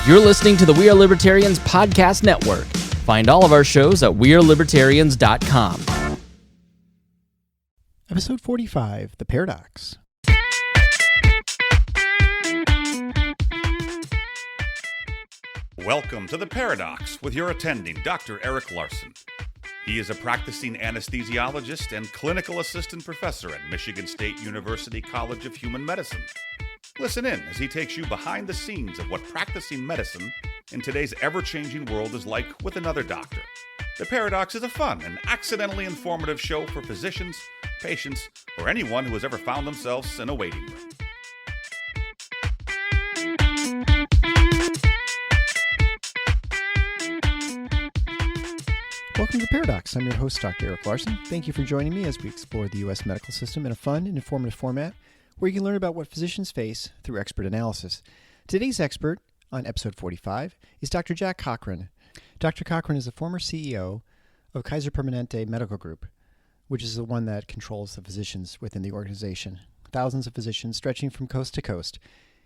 You're listening to the We Are Libertarians podcast network. Find all of our shows at wearelibertarians.com. Episode 45, The Paradox. Welcome to The Paradox with your attending, Dr. Eric Larson. He is a practicing anesthesiologist and clinical assistant professor at Michigan State University College of Human Medicine. Listen in as he takes you behind the scenes of what practicing medicine in today's ever-changing world is like with another doctor. The Paradox is a fun and accidentally informative show for physicians, patients, or anyone who has ever found themselves in a waiting room. Welcome to The Paradox. I'm your host, Dr. Eric Larson. Thank you for joining me as we explore the U.S. medical system in a fun and informative format where you can learn about what physicians face through expert analysis. Today's expert on episode 45 is Dr. Jack Cochran. Dr. Cochran is the former CEO of Kaiser Permanente Medical Group, which is the one that controls the physicians within the organization. Thousands of physicians stretching from coast to coast.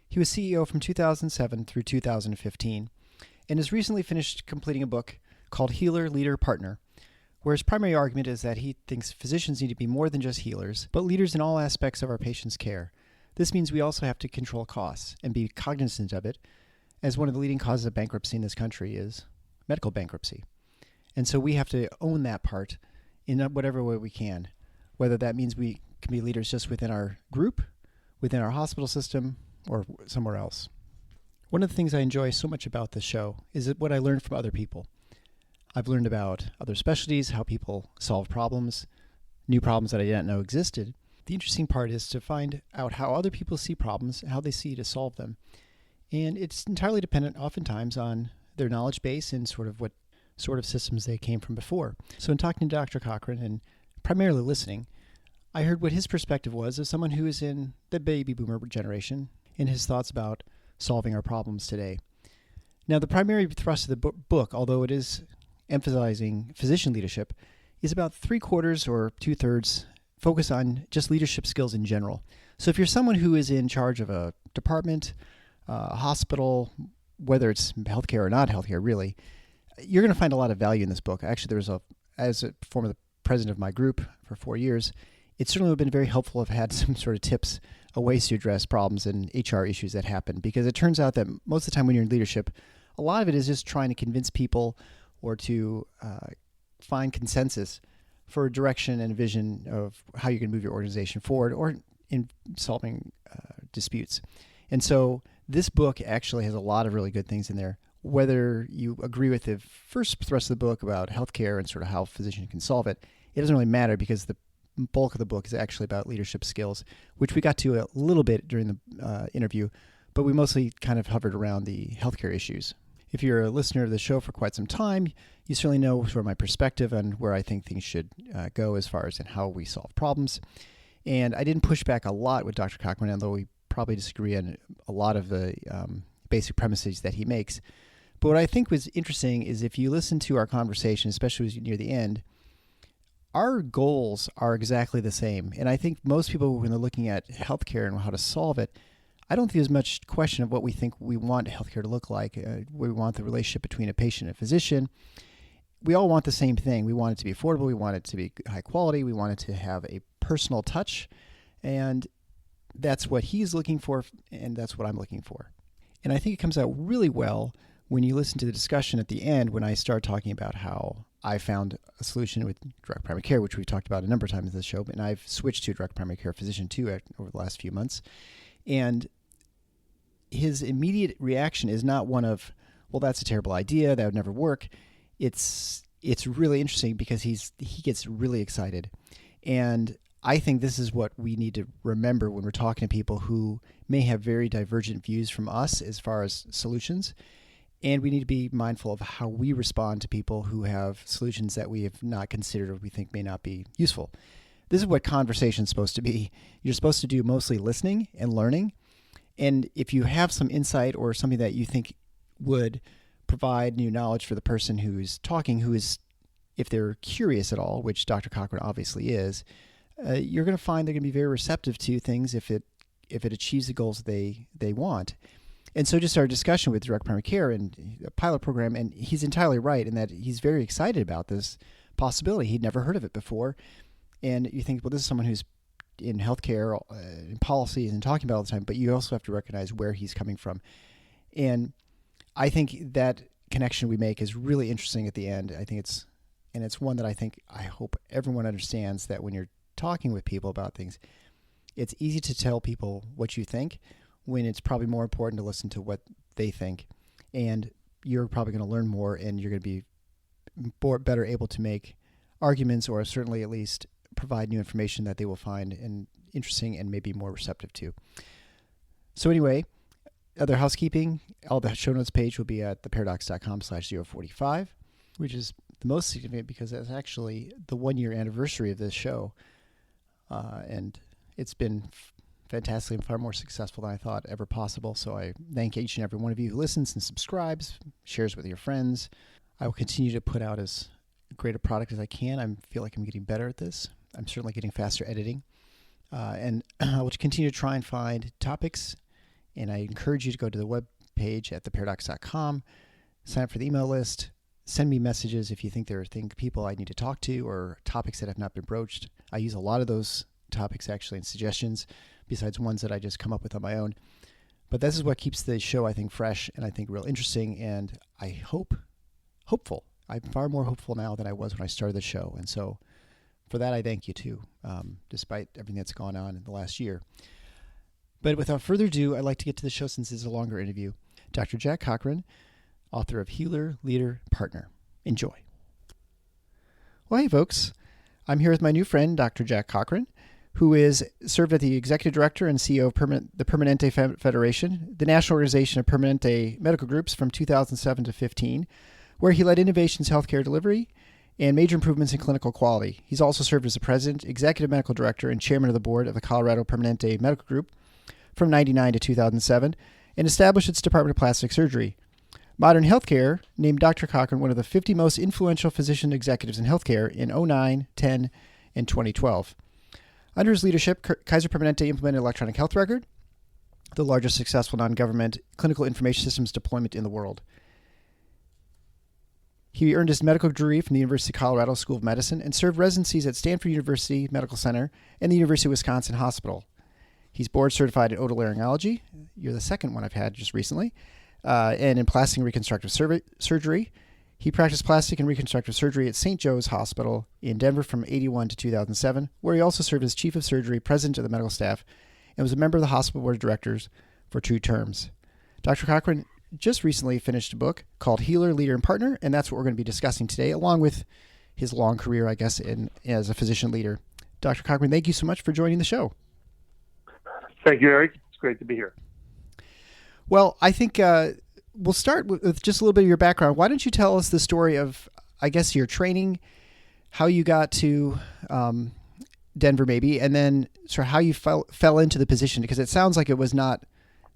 He was CEO from 2007 through 2015 and has recently finished completing a book called Healer, Leader, Partner, where his primary argument is that he thinks physicians need to be more than just healers, but leaders in all aspects of our patients' care. This means we also have to control costs and be cognizant of it, as one of the leading causes of bankruptcy in this country is medical bankruptcy. And so we have to own that part in whatever way we can, whether that means we can be leaders just within our group, within our hospital system, or somewhere else. One of the things I enjoy so much about this show is what I learned from other people. I've learned about other specialties, how people solve problems, new problems that I didn't know existed. The interesting part is to find out how other people see problems, how they see to solve them. And it's entirely dependent oftentimes on their knowledge base and sort of what sort of systems they came from before. So in talking to Dr. Cochran and primarily listening, I heard what his perspective was as someone who is in the baby boomer generation and his thoughts about solving our problems today. Now, the primary thrust of the book, although it is emphasizing physician leadership, is about 3/4 or 2/3 focus on just leadership skills in general. So if you're someone who is in charge of a department, a hospital, whether it's healthcare or not healthcare, really, you're going to find a lot of value in this book. Actually, as a former president of my group for 4 years, it certainly would have been very helpful to have had some sort of tips, ways to address problems and HR issues that happen. Because it turns out that most of the time when you're in leadership, a lot of it is just trying to convince people or to find consensus for a direction and a vision of how you can move your organization forward or in solving disputes. And so this book actually has a lot of really good things in there. Whether you agree with the first thrust of the book about healthcare and sort of how physicians can solve it, it doesn't really matter because the bulk of the book is actually about leadership skills, which we got to a little bit during the interview, but we mostly kind of hovered around the healthcare issues. If you're a listener to the show for quite some time, you certainly know sort of my perspective on where I think things should go as far as in how we solve problems. And I didn't push back a lot with Dr. Cochran, although we probably disagree on a lot of the basic premises that he makes. But what I think was interesting is if you listen to our conversation, especially near the end, our goals are exactly the same. And I think most people, when they're looking at healthcare and how to solve it, I don't think there's much question of what we think we want healthcare to look like. We want the relationship between a patient and a physician. We all want the same thing. We want it to be affordable. We want it to be high quality. We want it to have a personal touch. And that's what he's looking for, and that's what I'm looking for. And I think it comes out really well when you listen to the discussion at the end when I start talking about how I found a solution with direct primary care, which we've talked about a number of times in this show, and I've switched to a direct primary care physician too over the last few months. And his immediate reaction is not one of, well, that's a terrible idea, that would never work. It's really interesting because he gets really excited. And I think this is what we need to remember when we're talking to people who may have very divergent views from us as far as solutions. And we need to be mindful of how we respond to people who have solutions that we have not considered or we think may not be useful. This is what conversation is supposed to be. You're supposed to do mostly listening and learning. And if you have some insight or something that you think would provide new knowledge for the person who's talking, who is, if they're curious at all, which Dr. Cochran obviously is, you're going to find they're going to be very receptive to things if it achieves the goals they want. And so just our discussion with direct primary care and a pilot program, and he's entirely right in that he's very excited about this possibility. He'd never heard of it before. And you think, well, this is someone who's in healthcare, in policies and talking about it all the time, but you also have to recognize where he's coming from. And I think that connection we make is really interesting at the end. I think it's one that I hope everyone understands, that when you're talking with people about things, it's easy to tell people what you think when it's probably more important to listen to what they think. And you're probably going to learn more, and you're going to be better able to make arguments, or certainly at least provide new information that they will find interesting and maybe more receptive to. So anyway, other housekeeping, all the show notes page will be at theparadox.com/045, which is the most significant because it's actually the 1-year anniversary of this show. And it's been fantastic and far more successful than I thought ever possible. So I thank each and every one of you who listens and subscribes, shares with your friends. I will continue to put out as great a product as I can. I feel like I'm getting better at this. I'm certainly getting faster editing. And I will continue to try and find topics. And I encourage you to go to the web page at theparadox.com, sign up for the email list, send me messages if you think there are people I need to talk to or topics that have not been broached. I use a lot of those topics actually in suggestions, besides ones that I just come up with on my own. But this is what keeps the show, I think, fresh and I think real interesting. And I hopeful. I'm far more hopeful now than I was when I started the show. And so for that, I thank you too, despite everything that's gone on in the last year. But without further ado, I'd like to get to the show since it's a longer interview. Dr. Jack Cochran, author of Healer, Leader, Partner. Enjoy. Well, hey, folks. I'm here with my new friend, Dr. Jack Cochran, who is served as the Executive Director and CEO of the Permanente Federation, the National Organization of Permanente Medical Groups from 2007 to 15, where he led innovations in healthcare delivery and major improvements in clinical quality. He's also served as the President, Executive Medical Director, and Chairman of the Board of the Colorado Permanente Medical Group from 1999 to 2007, and established its Department of Plastic Surgery. Modern Healthcare named Dr. Cochran one of the 50 most influential physician executives in healthcare in 2009, 10, and 2012. Under his leadership, Kaiser Permanente implemented electronic health record, the largest successful non-government clinical information systems deployment in the world. He earned his medical degree from the University of Colorado School of Medicine and served residencies at Stanford University Medical Center and the University of Wisconsin Hospital. He's board certified in otolaryngology. You're the second one I've had just recently. And in plastic and reconstructive surgery. He practiced plastic and reconstructive surgery at St. Joe's Hospital in Denver from 1981 to 2007, where he also served as chief of surgery, president of the medical staff, and was a member of the hospital board of directors for 2 terms. Dr. Cochran just recently finished a book called Healer, Leader, and Partner, and that's what we're going to be discussing today, along with his long career, I guess, as a physician leader. Dr. Cochran, thank you so much for joining the show. Thank you, Eric. It's great to be here. Well, I think we'll start with just a little bit of your background. Why don't you tell us the story of, I guess, your training, how you got to Denver maybe, and then sort of how you fell into the position, because it sounds like it was not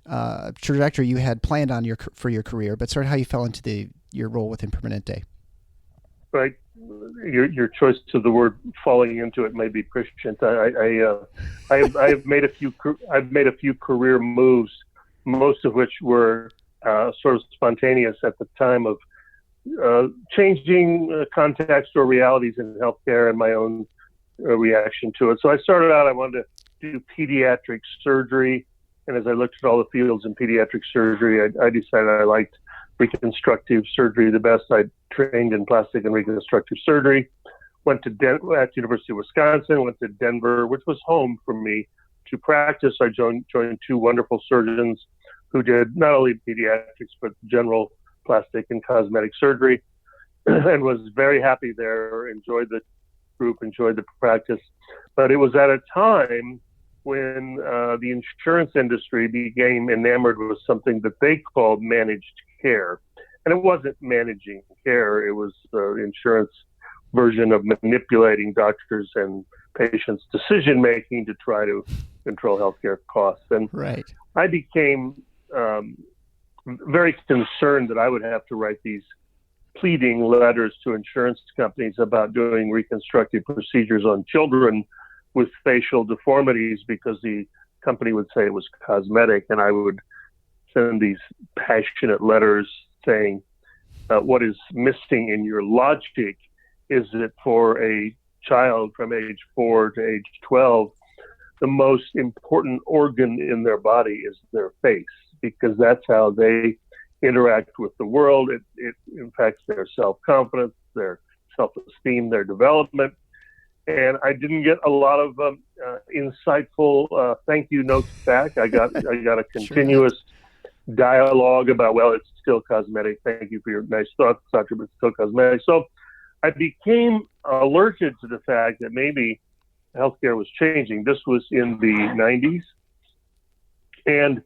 a trajectory you had planned on for your career, but sort of how you fell into your role within Permanente. Right. Your choice of the word "falling into it" may be prescient. I've made a few career moves, most of which were sort of spontaneous at the time of changing context or realities in healthcare and my own reaction to it. So I started out, I wanted to do pediatric surgery. And as I looked at all the fields in pediatric surgery, I decided I liked reconstructive surgery the best. I trained in plastic and reconstructive surgery, went to at University of Wisconsin, went to Denver, which was home for me, to practice. I joined 2 wonderful surgeons who did not only pediatrics, but general plastic and cosmetic surgery, and was very happy there, enjoyed the group, enjoyed the practice. But it was at a time when the insurance industry became enamored with something that they called managed care. And it wasn't managing care, it was the insurance version of manipulating doctors and patients' decision-making to try to control healthcare costs. And right. I became very concerned that I would have to write these pleading letters to insurance companies about doing reconstructive procedures on children with facial deformities, because the company would say it was cosmetic, and I would send these passionate letters saying, what is missing in your logic is that for a child from age 4 to age 12, the most important organ in their body is their face, because that's how they interact with the world. It impacts their self-confidence, their self-esteem, their development. And I didn't get a lot of insightful thank you notes back. I got a continuous dialogue about, well, it's still cosmetic. Thank you for your nice thoughts, Dr., but it's still cosmetic. So I became alerted to the fact that maybe healthcare was changing. This was in the 90s. And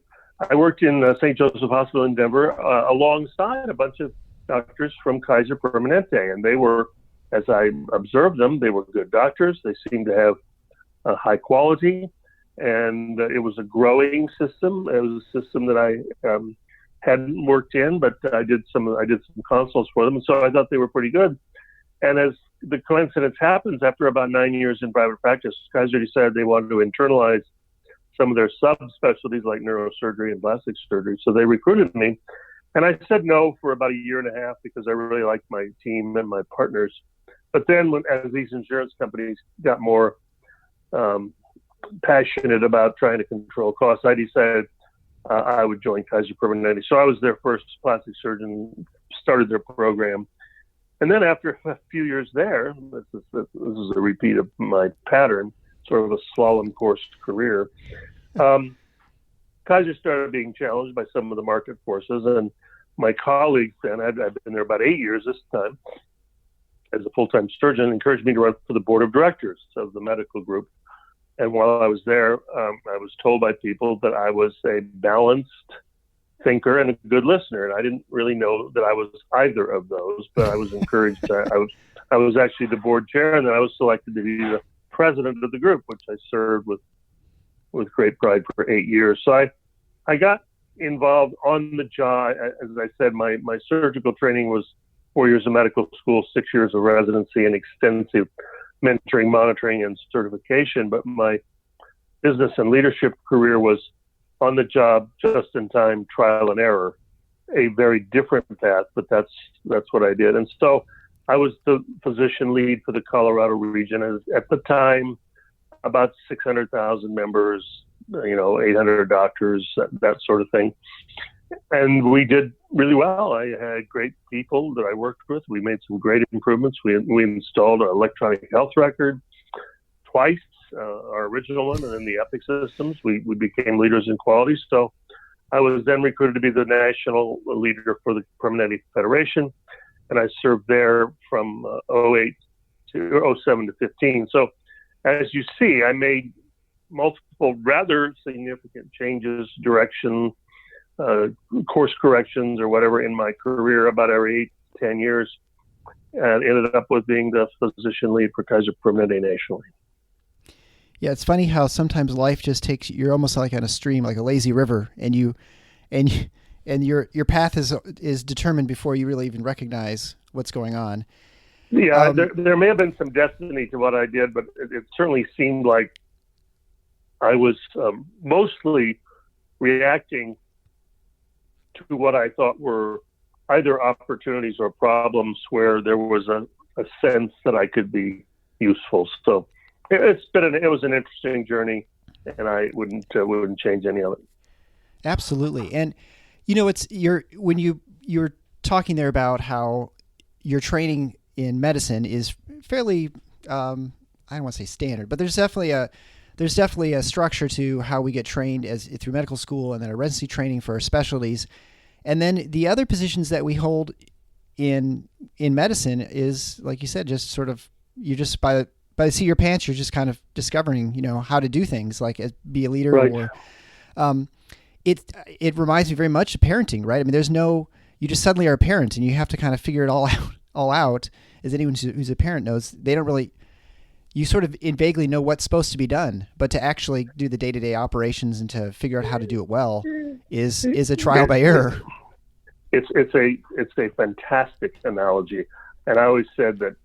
I worked in St. Joseph Hospital in Denver alongside a bunch of doctors from Kaiser Permanente. And they were, as I observed them, they were good doctors. They seemed to have a high quality. And it was a growing system. It was a system that I hadn't worked in, but I did some consults for them. And so I thought they were pretty good. And as the coincidence happens, after about 9 years in private practice, Kaiser decided they wanted to internalize some of their subspecialties like neurosurgery and plastic surgery. So they recruited me. And I said no for about a year and a half because I really liked my team and my partners. But then as these insurance companies got more passionate about trying to control costs, I decided I would join Kaiser Permanente. So I was their first plastic surgeon, started their program. And then after a few years there, this is a repeat of my pattern, sort of a slalom course career, Kaiser started being challenged by some of the market forces. And my colleagues then, I've been there about 8 years this time, as a full-time surgeon, encouraged me to run for the board of directors of the medical group. And while I was there, I was told by people that I was a balanced thinker and a good listener. And I didn't really know that I was either of those, but I was encouraged. I was actually the board chair, and then I was selected to be the president of the group, which I served with great pride for 8 years. So I got involved on the job. As I said, my surgical training was 4 years of medical school, 6 years of residency, and extensive mentoring, monitoring, and certification. But my business and leadership career was on the job, just in time, trial and error, a very different path, but that's what I did. And so I was the physician lead for the Colorado region. At the time, about 600,000 members, 800 doctors, that sort of thing. And we did really well. I had great people that I worked with. We made some great improvements. We installed an electronic health record twice, our original one, and then the Epic systems. We became leaders in quality. So I was then recruited to be the national leader for the Permanente Federation, and I served there from 08 to 07 to 15. So as you see, I made multiple rather significant changes, direction, course corrections or whatever in my career about every 10 years, and ended up with being the physician lead for Kaiser Permanente nationally. Yeah, it's funny how sometimes life just takes you're almost like on a stream, like a lazy river, and your path is determined before you really even recognize what's going on. Yeah, there may have been some destiny to what I did, but it certainly seemed like I was mostly reacting to what I thought were either opportunities or problems where there was a sense that I could be useful. So it was an interesting journey, and I wouldn't change any of it. Absolutely. And when you're talking there about how your training in medicine is fairly I don't want to say standard, but there's definitely a structure to how we get trained through medical school, and then a residency training for our specialties. And then the other positions that we hold in medicine is, like you said, just sort of, you just by the seat of your pants, you're just kind of discovering, how to do things, like be a leader. Right. Or it reminds me very much of parenting, right? I mean, you just suddenly are a parent, and you have to kind of figure it all out. As anyone who's a parent knows, they don't really, you sort of vaguely know what's supposed to be done, but to actually do the day-to-day operations and to figure out how to do it well is a trial by error. It's a fantastic analogy. And I always said that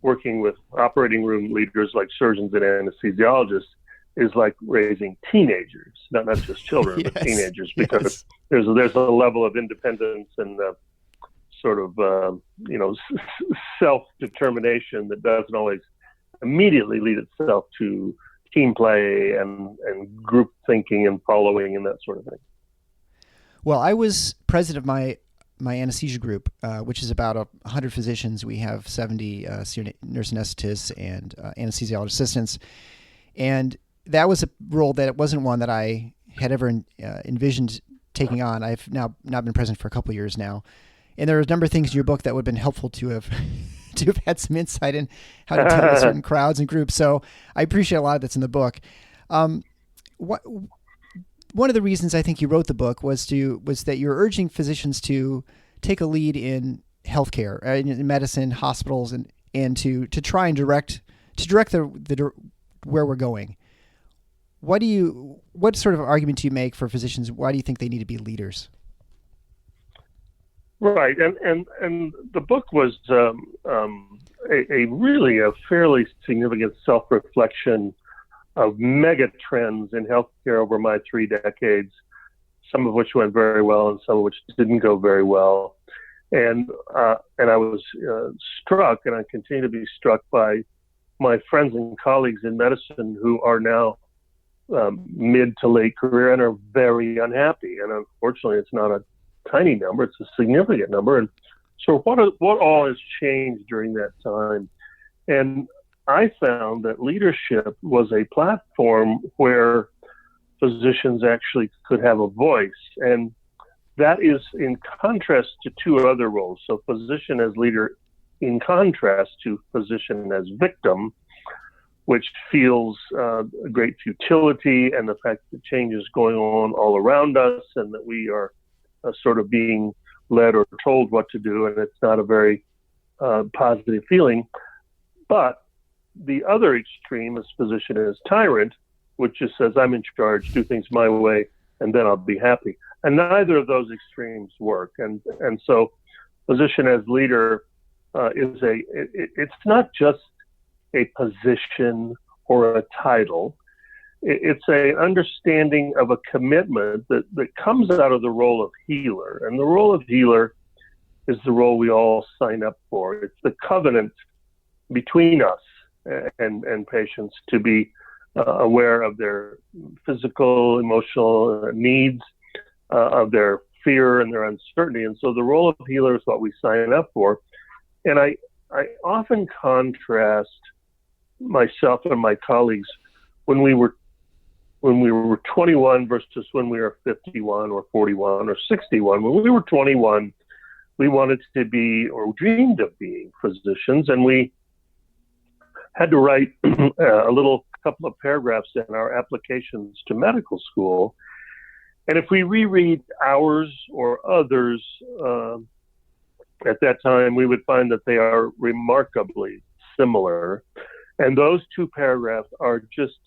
working with operating room leaders like surgeons and anesthesiologists is like raising teenagers, not just children, yes, but teenagers, because there's a level of independence and sort of self-determination that doesn't always immediately lead itself to team play and group thinking and following and that sort of thing. Well, I was president of my anesthesia group, which is about 100 physicians. We have 70 senior nurse anesthetists and anesthesiologist assistants. And that was a role that it wasn't one that I had ever envisioned taking on. I've now not been president for a couple of years now. And there are a number of things in your book that would have been helpful to have to have had some insight in how to deal with certain crowds and groups. So I appreciate a lot of that's in the book. One of the reasons I think you wrote the book was that you're urging physicians to take a lead in healthcare, in medicine, hospitals, and to try and direct the where we're going. What sort of argument do you make for physicians? Why do you think they need to be leaders? Right, and the book was a fairly significant self-reflection of mega trends in healthcare over my 3 decades, some of which went very well and some of which didn't go very well. And I was struck, and I continue to be struck by my friends and colleagues in medicine who are now mid to late career and are very unhappy. And unfortunately, it's not a tiny number; it's a significant number. And so, what all has changed during that time? And I found that leadership was a platform where physicians actually could have a voice. And that is in contrast to 2 other roles. So physician as leader in contrast to physician as victim, which feels a great futility and the fact that change is going on all around us and that we are sort of being led or told what to do. And it's not a very positive feeling. But the other extreme is physician as tyrant, which just says, I'm in charge, do things my way, and then I'll be happy. And neither of those extremes work. And so physician as leader it's not just a position or a title. It's an understanding of a commitment that comes out of the role of healer. And the role of healer is the role we all sign up for. It's the covenant between us and patients to be aware of their physical, emotional needs, of their fear and their uncertainty. And so the role of healer is what we sign up for. And I often contrast myself and my colleagues when we were 21 versus when we were 51 or 41 or 61. When we were 21, we wanted to be or dreamed of being physicians, and we had to write a little couple of paragraphs in our applications to medical school. And if we reread ours or others at that time, we would find that they are remarkably similar. And those 2 paragraphs are just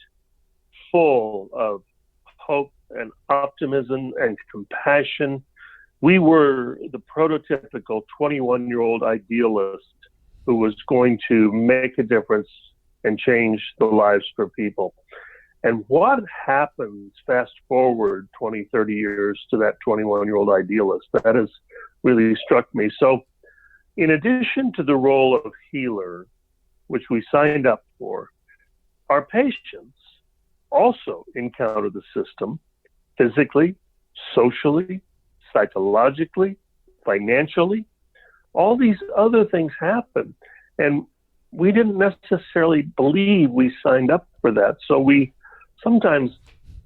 full of hope and optimism and compassion. We were the prototypical 21-year-old idealist who was going to make a difference and change the lives for people. And what happens fast forward 20, 30 years to that 21-year-old idealist? That has really struck me. So in addition to the role of healer, which we signed up for, our patients also encounter the system physically, socially, psychologically, financially. All these other things happen. And we didn't necessarily believe we signed up for that. So we sometimes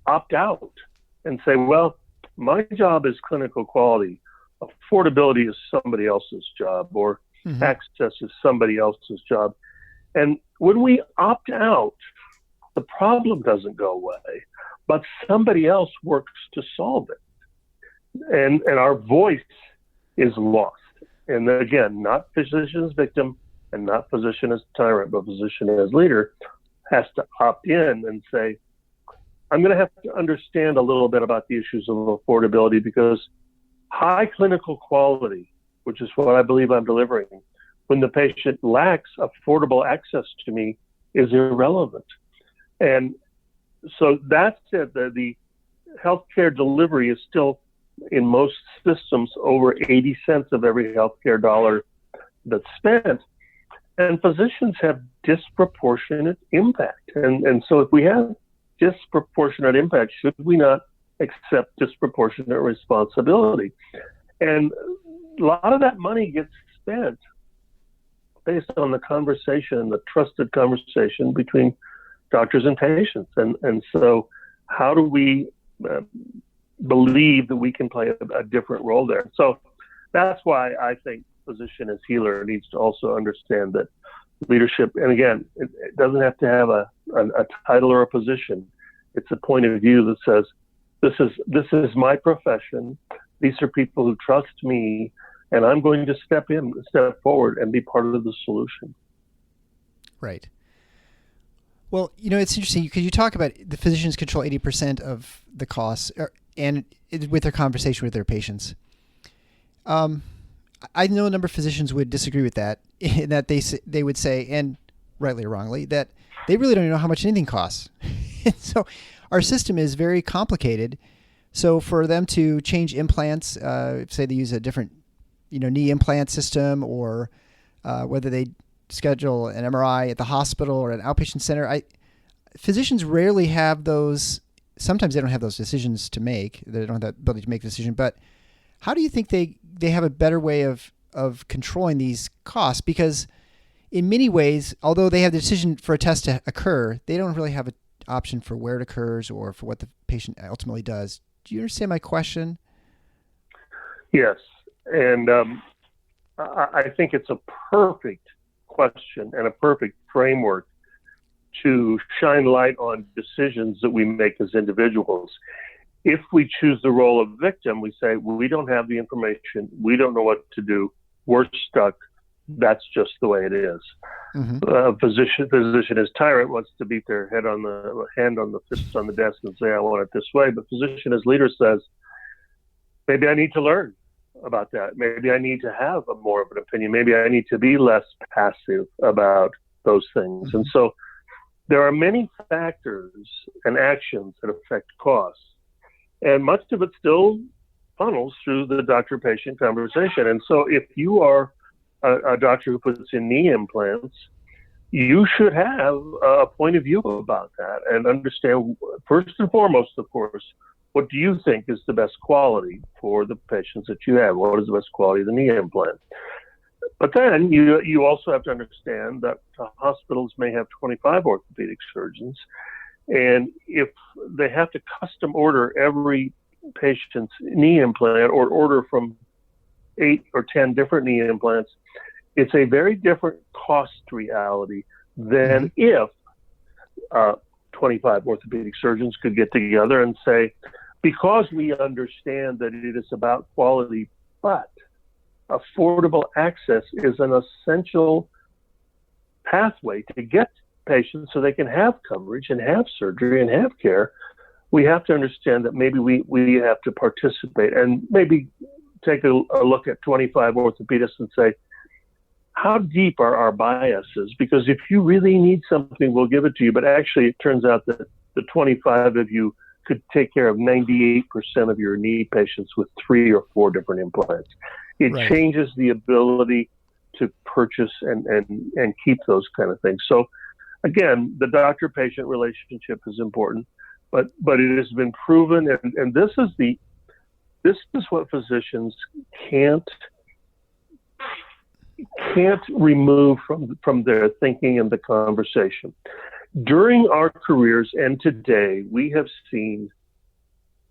opt out and say, well, my job is clinical quality. Affordability is somebody else's job, or access is somebody else's job. And when we opt out, the problem doesn't go away, but somebody else works to solve it. And our voice is lost. And again, not physician as victim and not physician as tyrant, but physician as leader has to opt in and say, I'm going to have to understand a little bit about the issues of affordability, because high clinical quality, which is what I believe I'm delivering, when the patient lacks affordable access to me, is irrelevant. And so that's it. The healthcare delivery is still in most systems over 80 cents of every healthcare dollar that's spent. And physicians have disproportionate impact. And so if we have disproportionate impact, should we not accept disproportionate responsibility? And a lot of that money gets spent based on the conversation, the trusted conversation between doctors and patients. And so how do we believe that we can play a different role there? So that's why I think physician as healer needs to also understand that leadership, and again, it doesn't have to have a title or a position. It's a point of view that says, this is my profession. These are people who trust me, and I'm going to step forward and be part of the solution. Right. Well, it's interesting because you talk about the physicians control 80% of the costs, and with their conversation with their patients. I know a number of physicians would disagree with that, in that they would say, and rightly or wrongly, that they really don't know how much anything costs. So our system is very complicated. So for them to change implants, say they use a different, knee implant system, or whether they schedule an MRI at the hospital or an outpatient center, physicians rarely have those. Sometimes they don't have those decisions to make. They don't have the ability to make a decision. But how do you think they have a better way of controlling these costs? Because in many ways, although they have the decision for a test to occur, they don't really have an option for where it occurs or for what the patient ultimately does. Do you understand my question? Yes. And I think it's a perfect question and a perfect framework to shine light on decisions that we make as individuals. If we choose the role of victim, we say, we don't have the information. We don't know what to do. We're stuck. That's just the way it is. Mm-hmm. Physician as tyrant wants to beat their hand on the fist on the desk and say, I want it this way. But physician as leader says, maybe I need to learn about that. Maybe I need to have more of an opinion. Maybe I need to be less passive about those things. Mm-hmm. And so there are many factors and actions that affect costs. And much of it still funnels through the doctor-patient conversation. And so if you are a doctor who puts in knee implants, you should have a point of view about that and understand, first and foremost, of course, what do you think is the best quality for the patients that you have? What is the best quality of the knee implant? But then you also have to understand that hospitals may have 25 orthopedic surgeons. And if they have to custom order every patient's knee implant or order from 8 or 10 different knee implants, it's a very different cost reality than if 25 orthopedic surgeons could get together and say, because we understand that it is about quality, but affordable access is an essential pathway to get patients so they can have coverage and have surgery and have care, we have to understand that maybe we have to participate and maybe take a look at 25 orthopedists and say, how deep are our biases? Because if you really need something, we'll give it to you. But actually, it turns out that the 25 of you could take care of 98% of your knee patients with 3 or 4 different implants. It Right. changes the ability to purchase and keep those kind of things. So again, the doctor-patient relationship is important, but it has been proven, and this is what physicians can't remove from their thinking and the conversation. During our careers and today, we have seen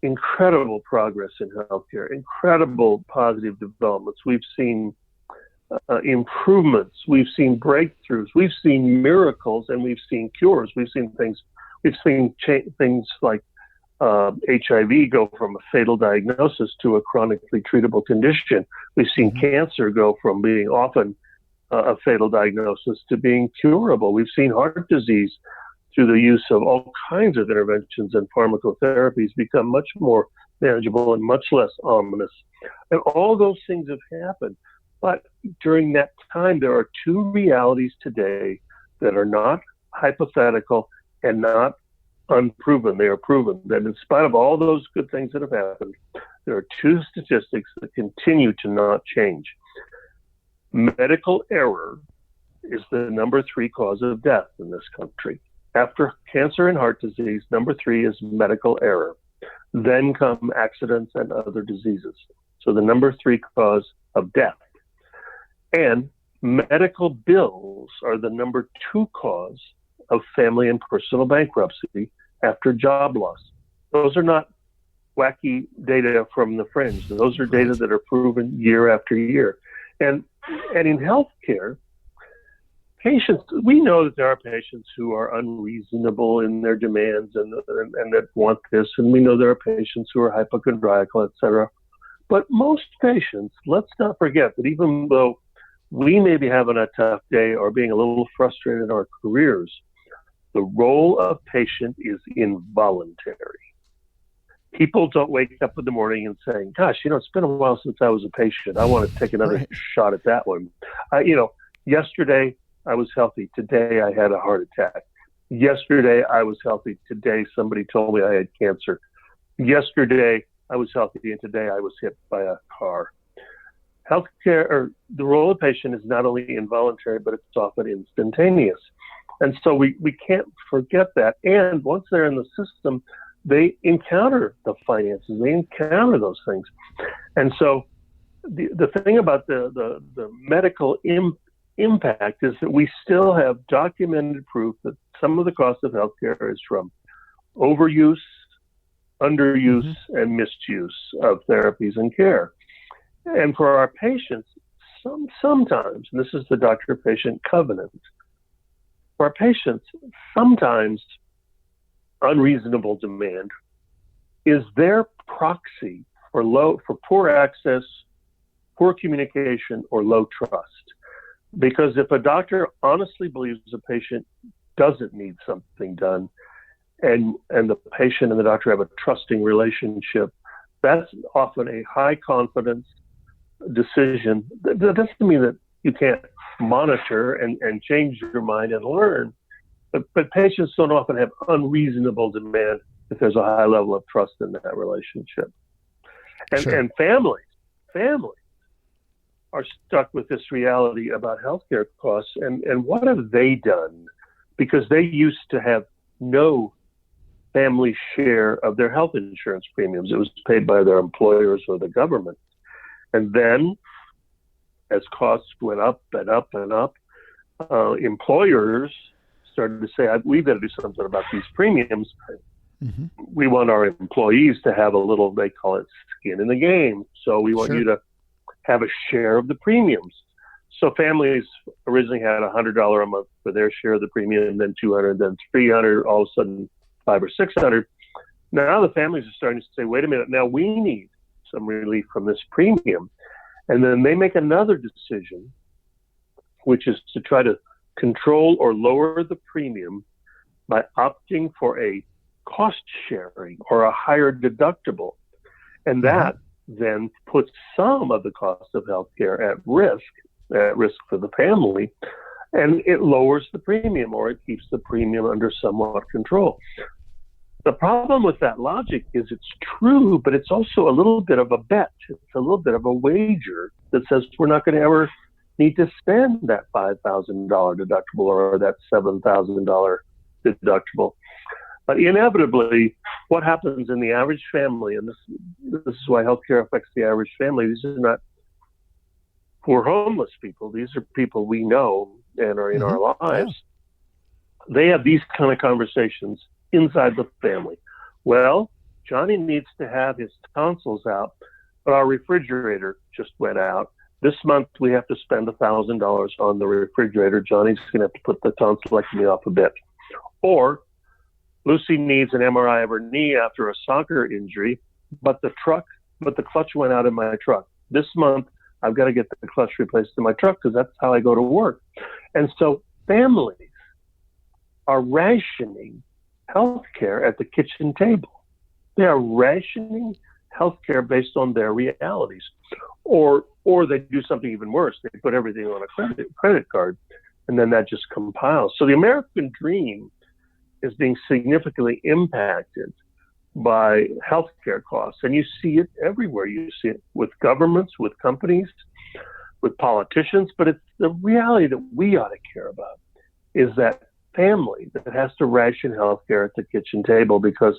incredible progress in healthcare, incredible positive developments. We've seen improvements. We've seen breakthroughs. We've seen miracles, and we've seen cures. We've seen things. We've seen things like HIV go from a fatal diagnosis to a chronically treatable condition. We've seen cancer go from being often a fatal diagnosis to being curable. We've seen heart disease, through the use of all kinds of interventions and pharmacotherapies, become much more manageable and much less ominous. And all those things have happened. But during that time, there are 2 realities today that are not hypothetical and not unproven. They are proven that in spite of all those good things that have happened, there are two statistics that continue to not change. Medical error is the number 3 cause of death in this country. After cancer and heart disease, number 3 is medical error. Then come accidents and other diseases. So the number 3 cause of death. And medical bills are the number 2 cause of family and personal bankruptcy after job loss. Those are not wacky data from the fringe. Those are data that are proven year after year. And in healthcare, patients, we know that there are patients who are unreasonable in their demands and that want this, and we know there are patients who are hypochondriacal, et cetera. But most patients, let's not forget that even though we may be having a tough day or being a little frustrated in our careers, the role of patient is involuntary. People don't wake up in the morning and saying, gosh, it's been a while since I was a patient. I want to take another shot at that one. Yesterday I was healthy. Today I had a heart attack. Yesterday I was healthy. Today somebody told me I had cancer. Yesterday I was healthy, and today I was hit by a car. Healthcare, or the role of patient, is not only involuntary, but it's often instantaneous. And so we can't forget that. And once they're in the system, they encounter the finances, they encounter those things. And so the thing about the medical impact is that we still have documented proof that some of the cost of healthcare is from overuse, underuse, and misuse of therapies and care. And for our patients, sometimes, and this is the doctor-patient covenant, for our patients, sometimes unreasonable demand is their proxy for poor access, poor communication, or low trust. Because if a doctor honestly believes a patient doesn't need something done, and the patient and the doctor have a trusting relationship, that's often a high confidence decision. That doesn't mean that you can't monitor and change your mind and learn, but patients don't often have unreasonable demand if there's a high level of trust in that relationship. And families are stuck with this reality about healthcare costs, and what have they done? Because they used to have no family share of their health insurance premiums. It was paid by their employers or the government. And then, as costs went up and up and up, employers started to say, we've got to do something about these premiums. Mm-hmm. We want our employees to have a little, they call it skin in the game. So we want you to have a share of the premiums. So families originally had $100 a month for their share of the premium, then $200, then $300, all of a sudden $500 or $600. Now the families are starting to say, wait a minute, now we need some relief from this premium. And then they make another decision, which is to try to control or lower the premium by opting for a cost sharing or a higher deductible. And that then puts some of the cost of healthcare at risk for the family, and it lowers the premium, or it keeps the premium under somewhat control. The problem with that logic is it's true, but it's also a little bit of a bet. It's a little bit of a wager that says we're not going to ever need to spend that $5,000 deductible or that $7,000 deductible. But inevitably, what happens in the average family, and this is why healthcare affects the average family, these are not poor homeless people. These are people we know and are in our lives. Yeah. They have these kind of conversations inside the family. Well, Johnny needs to have his tonsils out, but our refrigerator just went out. This month we have to spend $1,000 on the refrigerator. Johnny's going to have to put the tonsillectomy off a bit. Or Lucy needs an MRI of her knee after a soccer injury, but the clutch went out in my truck. This month I've got to get the clutch replaced in my truck because that's how I go to work. And so families are rationing healthcare at the kitchen table. They are rationing healthcare based on their realities, or they do something even worse. They put everything on a credit card, and then that just compiles. So the American dream is being significantly impacted by healthcare costs. And you see it everywhere. You see it with governments, with companies, with politicians, but it's the reality that we ought to care about is that family that has to ration healthcare at the kitchen table because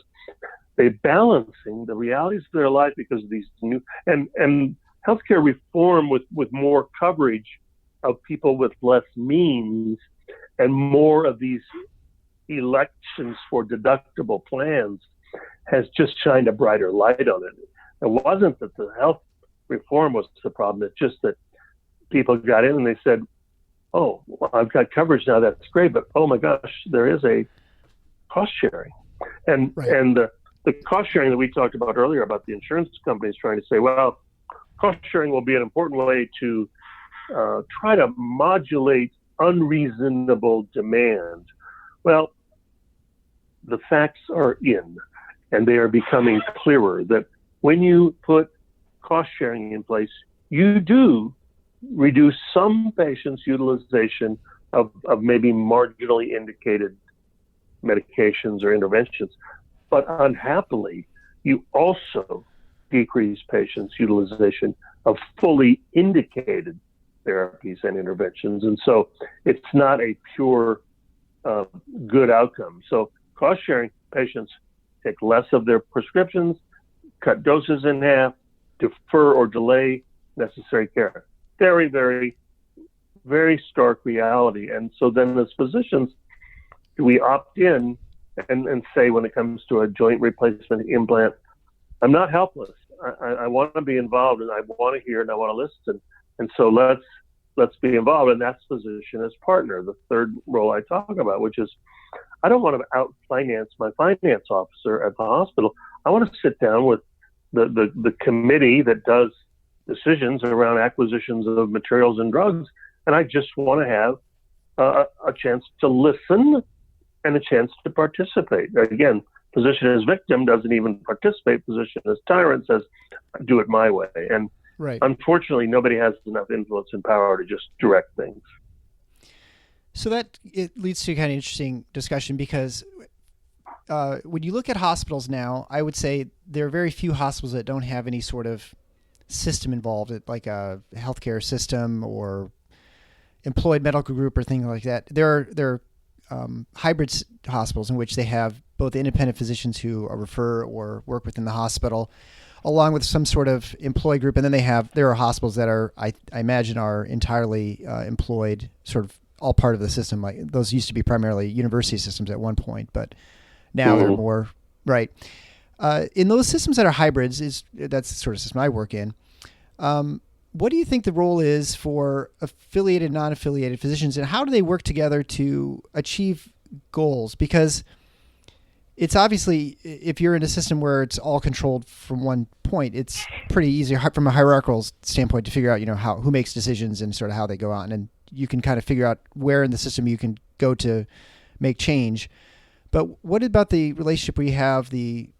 they're balancing the realities of their life because of these new and healthcare reform with more coverage of people with less means and more of these elections for deductible plans has just shined a brighter light on it. It wasn't that the health reform was the problem. It's just that people got in and they said, oh, well, I've got coverage now. That's great. But, oh, my gosh, there is a cost sharing. And the cost sharing that we talked about earlier about the insurance companies trying to say, well, cost sharing will be an important way to try to modulate unreasonable demand. Well, the facts are in, and they are becoming clearer that when you put cost sharing in place, you do reduce some patients' utilization of maybe marginally indicated medications or interventions. But unhappily, you also decrease patients' utilization of fully indicated therapies and interventions. And so it's not a pure good outcome. So cost sharing, patients take less of their prescriptions, cut doses in half, defer or delay necessary care. Very, very, very stark reality. And so then as physicians, do we opt in and say when it comes to a joint replacement implant, I'm not helpless. I want to be involved and I want to hear and I want to listen. And so let's be involved. And that's physician as partner, the third role I talk about, which is I don't want to out-finance my finance officer at the hospital. I want to sit down with the committee that does decisions around acquisitions of materials and drugs. And I just want to have a chance to listen and a chance to participate. Again, physician as victim doesn't even participate. Physician as tyrant says, do it my way. And unfortunately, nobody has enough influence and power to just direct things. So that it leads to a kind of interesting discussion because when you look at hospitals now, I would say there are very few hospitals that don't have any sort of system involved, like a healthcare system or employed medical group or things like that. There are hybrid hospitals in which they have both independent physicians who refer or work within the hospital, along with some sort of employee group, and then there are hospitals that are I imagine are entirely employed, sort of all part of the system. Like those used to be primarily university systems at one point, but now they're more right. In those systems that are hybrids, that's the sort of system I work in. What do you think the role is for affiliated, non-affiliated physicians, and how do they work together to achieve goals? Because it's obviously, if you're in a system where it's all controlled from one point, it's pretty easy from a hierarchical standpoint to figure out, who makes decisions and sort of how they go on, and you can kind of figure out where in the system you can go to make change. But what about the relationship where you have the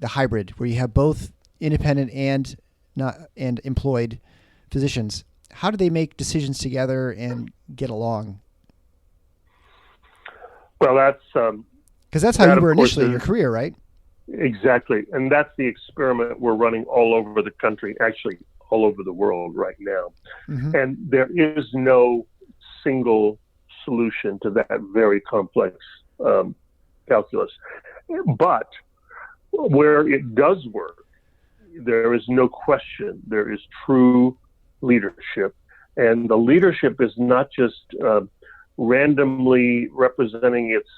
hybrid, where you have both independent and employed physicians? How do they make decisions together and get along? Well, that's because that's how you were initially in your career, right? Exactly, and that's the experiment we're running all over the country, actually all over the world right now. Mm-hmm. And there is no single solution to that very complex calculus. But where it does work, there is no question, there is true leadership. And the leadership is not just randomly representing its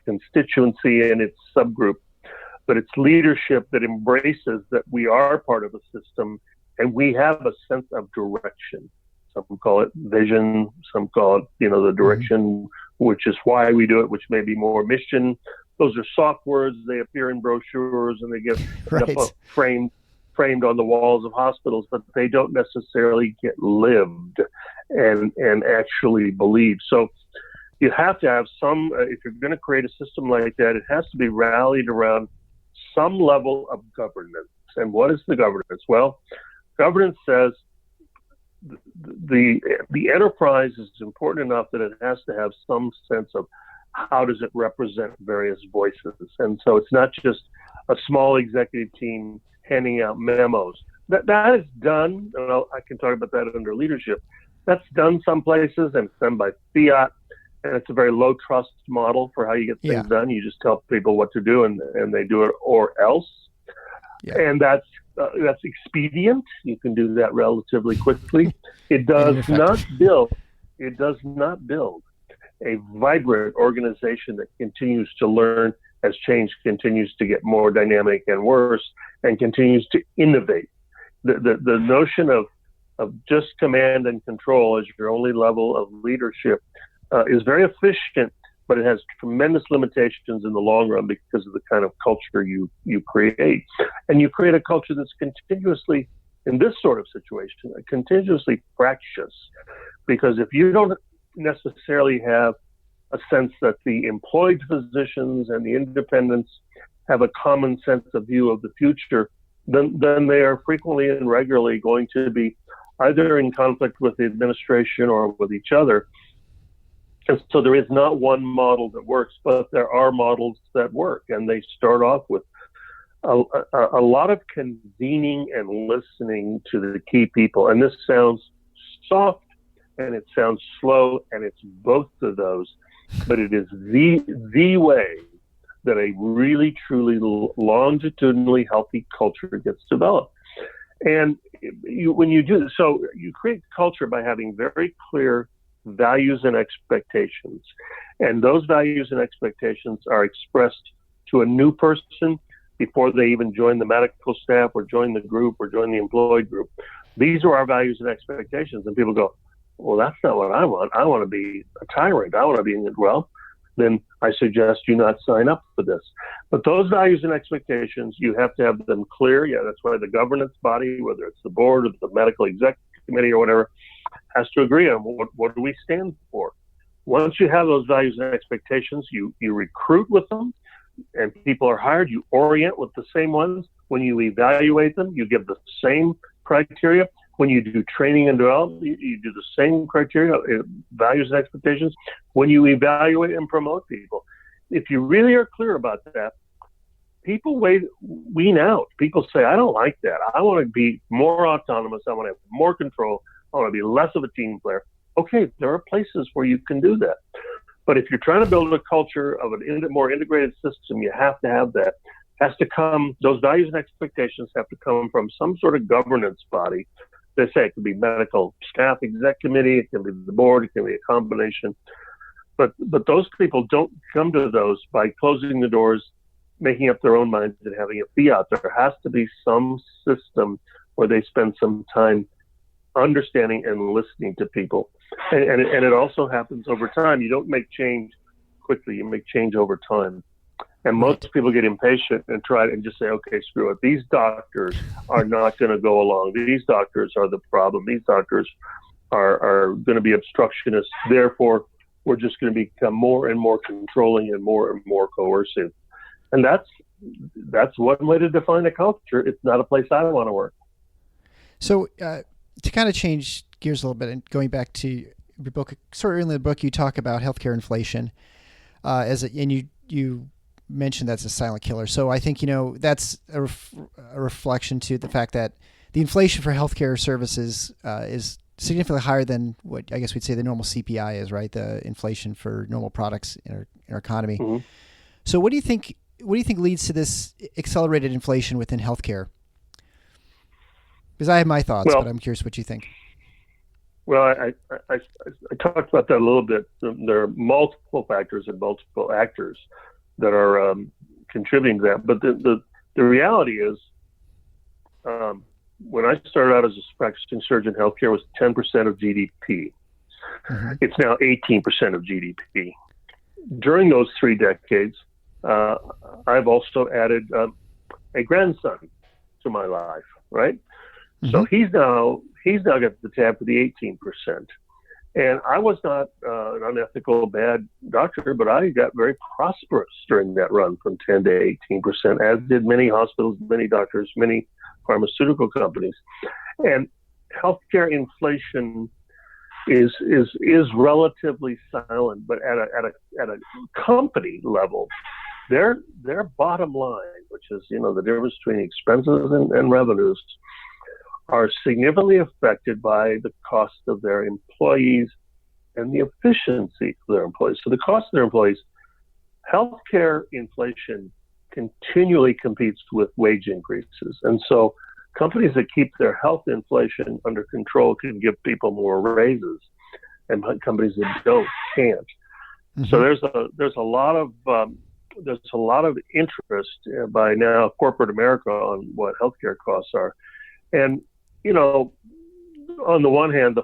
constituency and its subgroup, but it's leadership that embraces that we are part of a system and we have a sense of direction. Some call it vision, some call it, the direction, which is why we do it, which may be more mission. Those are soft words. They appear in brochures and they get framed on the walls of hospitals, but they don't necessarily get lived and actually believed. So you have to have some, if you're going to create a system like that, it has to be rallied around some level of governance. And what is the governance? Well, governance says the enterprise is important enough that it has to have some sense of how does it represent various voices? And so it's not just a small executive team handing out memos. That is done, and I can talk about that under leadership. That's done some places, and it's done by fiat, and it's a very low trust model for how you get things done. You just tell people what to do, and they do it, or else. Yeah. And that's expedient. You can do that relatively quickly. It does not build a vibrant organization that continues to learn as change continues to get more dynamic and worse, and continues to innovate. The notion of just command and control as your only level of leadership is very efficient, but it has tremendous limitations in the long run because of the kind of culture you create. And you create a culture that's continuously, in this sort of situation, continuously fractious. Because if you don't necessarily have a sense that the employed physicians and the independents have a common sense of view of the future, then they are frequently and regularly going to be either in conflict with the administration or with each other. And so there is not one model that works, but there are models that work, and they start off with a lot of convening and listening to the key people. And this sounds soft and it sounds slow, and it's both of those, but it is the way that a really, truly longitudinally healthy culture gets developed. And when you do this, so you create culture by having very clear values and expectations. And those values and expectations are expressed to a new person before they even join the medical staff or join the group or join the employed group. These are our values and expectations. And people go, well, that's not what I want. I want to be a tyrant. I want to be in it. Well, then I suggest you not sign up for this. But those values and expectations, you have to have them clear. Yeah, that's why the governance body, whether it's the board or the medical executive committee or whatever, has to agree on what do we stand for. Once you have those values and expectations, you recruit with them, and people are hired. You orient with the same ones. When you evaluate them, you give the same criteria. When you do training and development, you do the same criteria, values and expectations. When you evaluate and promote people, if you really are clear about that, people wean out. People say, I don't like that. I want to be more autonomous. I want to have more control. I want to be less of a team player. Okay, there are places where you can do that. But if you're trying to build a culture of a more integrated system, you have to have that. Has to come, those values and expectations have to come from some sort of governance body. They say it could be medical staff exec committee, it can be the board, it can be a combination. But those people don't come to those by closing the doors, making up their own minds and having a fiat. There has to be some system where they spend some time understanding and listening to people. And it also happens over time. You don't make change quickly, you make change over time. And most people get impatient and try and just say, okay, screw it. These doctors are not going to go along. These doctors are the problem. These doctors are going to be obstructionists. Therefore, we're just going to become more and more controlling and more coercive. And that's one way to define a culture. It's not a place I want to work. So to kind of change gears a little bit and going back to your book, sort of in the book, you talk about healthcare inflation and you mentioned that's a silent killer. So I think, that's a reflection to the fact that the inflation for healthcare services is significantly higher than what I guess we'd say the normal CPI is, right? The inflation for normal products in our economy. Mm-hmm. So what do you think leads to this accelerated inflation within healthcare? Because I have my thoughts, but I'm curious what you think. Well, I talked about that a little bit. There are multiple factors and multiple actors that are contributing to that. But the reality is, when I started out as a practicing surgeon, healthcare was 10% of GDP. Mm-hmm. It's now 18% of GDP. During those 3 decades, I've also added a grandson to my life, right? Mm-hmm. So he's now got the tab for the 18%. And I was not an unethical, bad doctor, but I got very prosperous during that run from 10 to 18%, as did many hospitals, many doctors, many pharmaceutical companies. And healthcare inflation is relatively silent, but at a company level, their bottom line, which is the difference between expenses and revenues, are significantly affected by the cost of their employees and the efficiency of their employees. So the cost of their employees, healthcare inflation continually competes with wage increases. And so companies that keep their health inflation under control can give people more raises, and companies that don't can't. Mm-hmm. So there's a lot of interest by now corporate America on what healthcare costs are. And on the one hand, the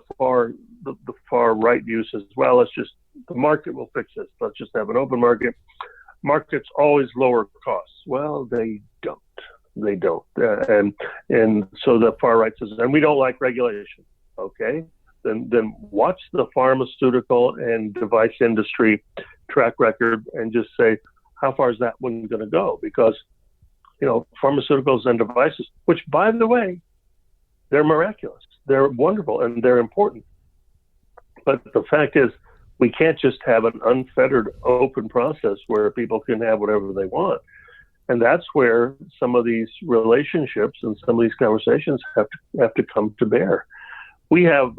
far right views as well, it's just the market will fix this. Let's just have an open market. Markets always lower costs. Well, they don't. And so the far right says, and we don't like regulation. Okay, then watch the pharmaceutical and device industry track record and just say, how far is that one going to go? Because pharmaceuticals and devices, which by the way, they're miraculous, they're wonderful, and they're important. But the fact is, we can't just have an unfettered open process where people can have whatever they want. And that's where some of these relationships and some of these conversations have to come to bear. We have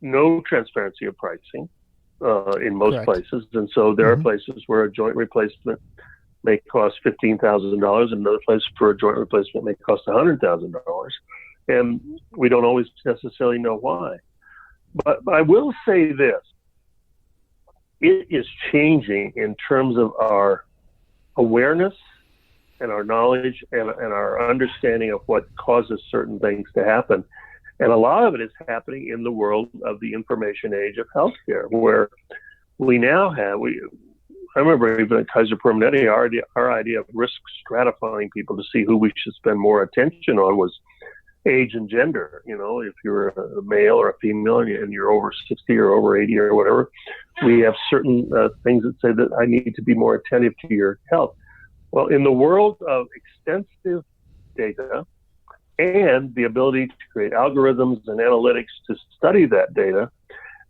no transparency of pricing in most Correct. places. And so there are places where a joint replacement may cost $15,000, and another place for a joint replacement may cost $100,000. And we don't always necessarily know why. But I will say this. It is changing in terms of our awareness and our knowledge and our understanding of what causes certain things to happen. And a lot of it is happening in the world of the information age of healthcare, where we now have, I remember even at Kaiser Permanente, our idea of risk stratifying people to see who we should spend more attention on was age and gender. If you're a male or a female and you're over 60 or over 80 or whatever, we have certain things that say that I need to be more attentive to your health. Well, in the world of extensive data and the ability to create algorithms and analytics to study that data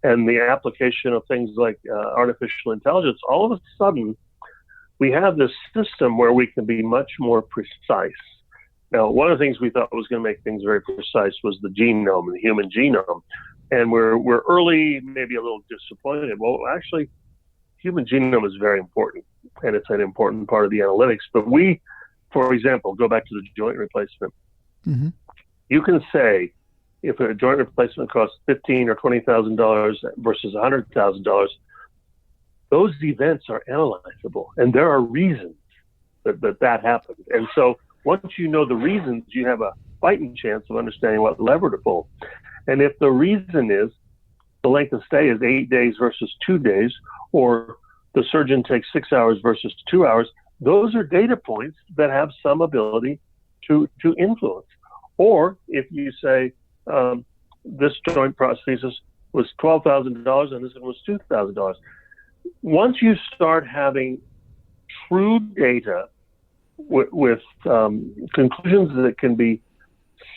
and the application of things like artificial intelligence, all of a sudden we have this system where we can be much more precise. Now, one of the things we thought was going to make things very precise was the genome, the human genome. And we're early, maybe a little disappointed. Well, actually, human genome is very important, and it's an important part of the analytics. But we, for example, go back to the joint replacement. Mm-hmm. You can say if a joint replacement costs $15,000 or $20,000 versus $100,000, those events are analyzable, and there are reasons that happened. And so once you know the reasons, you have a fighting chance of understanding what lever to pull. And if the reason is the length of stay is 8 days versus 2 days, or the surgeon takes 6 hours versus 2 hours, those are data points that have some ability to influence. Or if you say this joint prosthesis was $12,000 and this one was $2,000, once you start having true data with conclusions that can be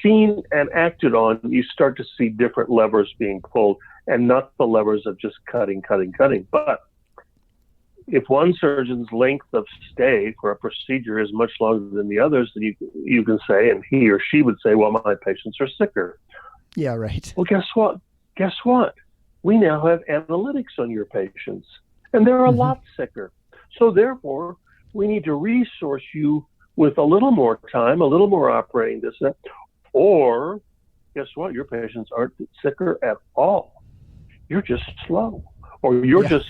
seen and acted on, you start to see different levers being pulled, and not the levers of just cutting. But if one surgeon's length of stay for a procedure is much longer than the others, then you can say, and he or she would say, well, my patients are sicker. Yeah, right. Well, guess what? We now have analytics on your patients, and they're a lot sicker. So therefore, we need to resource you with a little more time, a little more operating this, that. Or guess what? Your patients aren't sicker at all. You're just slow, or you're just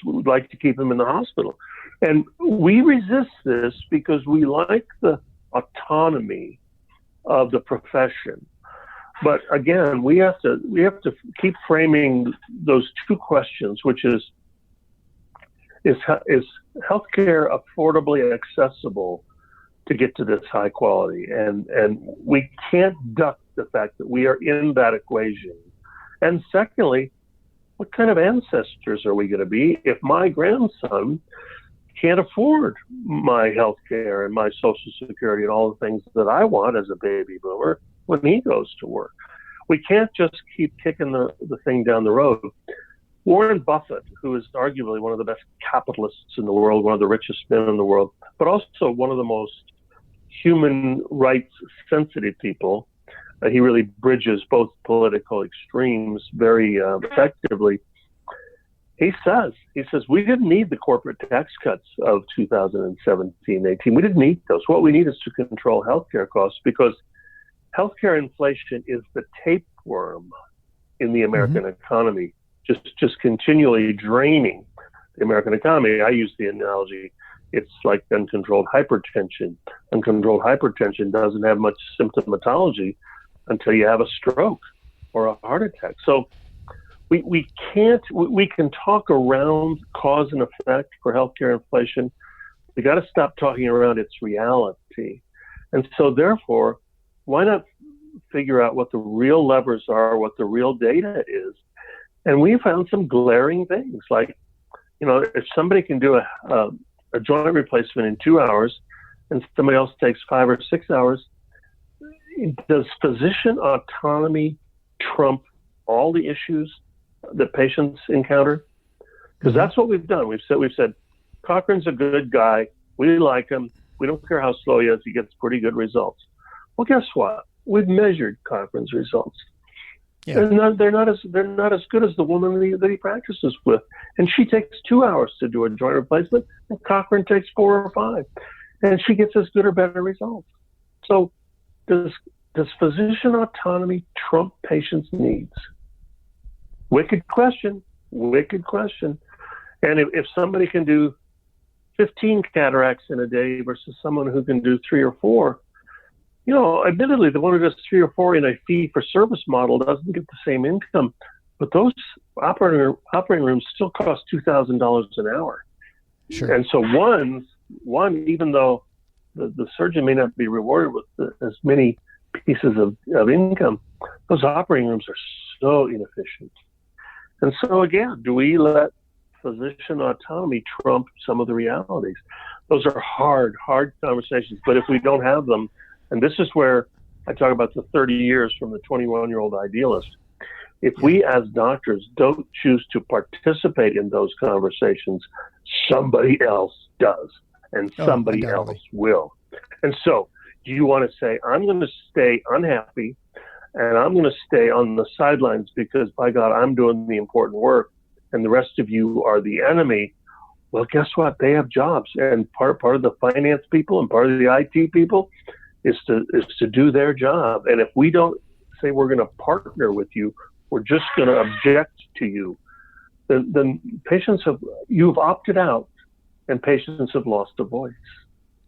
would like to keep them in the hospital. And we resist this because we like the autonomy of the profession. But again, we have to keep framing those two questions, which is healthcare affordably accessible to get to this high quality? And we can't duck the fact that we are in that equation. And secondly, what kind of ancestors are we going to be if my grandson can't afford my health care and my Social Security and all the things that I want as a baby boomer when he goes to work? we can't just keep kicking the thing down the road. Warren Buffett, who is arguably one of the best capitalists in the world, one of the richest men in the world, but also one of the most human rights sensitive people, he really bridges both political extremes very effectively. He says, we didn't need the corporate tax cuts of 2017-18. We didn't need those. What we need is to control healthcare costs, because healthcare inflation is the tapeworm in the American economy, just continually draining the American economy. I use the analogy, it's like uncontrolled hypertension. Uncontrolled hypertension doesn't have much symptomatology until you have a stroke or a heart attack. So we can talk around cause and effect for healthcare inflation. We got to stop talking around its reality. And so therefore, why not figure out what the real levers are, what the real data is? And we found some glaring things, like, if somebody can do a joint replacement in 2 hours and somebody else takes 5 or 6 hours, does physician autonomy trump all the issues that patients encounter? Because that's what we've done. We've said, Cochran's a good guy. We like him. We don't care how slow he is. He gets pretty good results. Well, guess what? We've measured Cochran's results. Yeah. And they're not as good as the woman that he practices with. And she takes 2 hours to do a joint replacement, and Cochran takes 4 or 5. And she gets as good or better results. So does physician autonomy trump patients' needs? Wicked question. And if somebody can do 15 cataracts in a day versus someone who can do 3 or 4, admittedly, the one who does 3 or 4 in a fee-for-service model doesn't get the same income, but those operating rooms still cost $2,000 an hour. Sure. And so one, even though the surgeon may not be rewarded with as many pieces of income, those operating rooms are so inefficient. And so again, do we let physician autonomy trump some of the realities? Those are hard conversations, but if we don't have them, and this is where I talk about the 30 years from the 21-year-old idealist. If we as doctors don't choose to participate in those conversations, somebody else does, and somebody else will. And so do you want to say, I'm going to stay unhappy and I'm going to stay on the sidelines because, by God, I'm doing the important work and the rest of you are the enemy? Well, guess what? They have jobs, and part of the finance people and part of the IT people is to do their job. And if we don't say we're going to partner with you, we're just going to object to you, then you've opted out, and patients have lost a voice.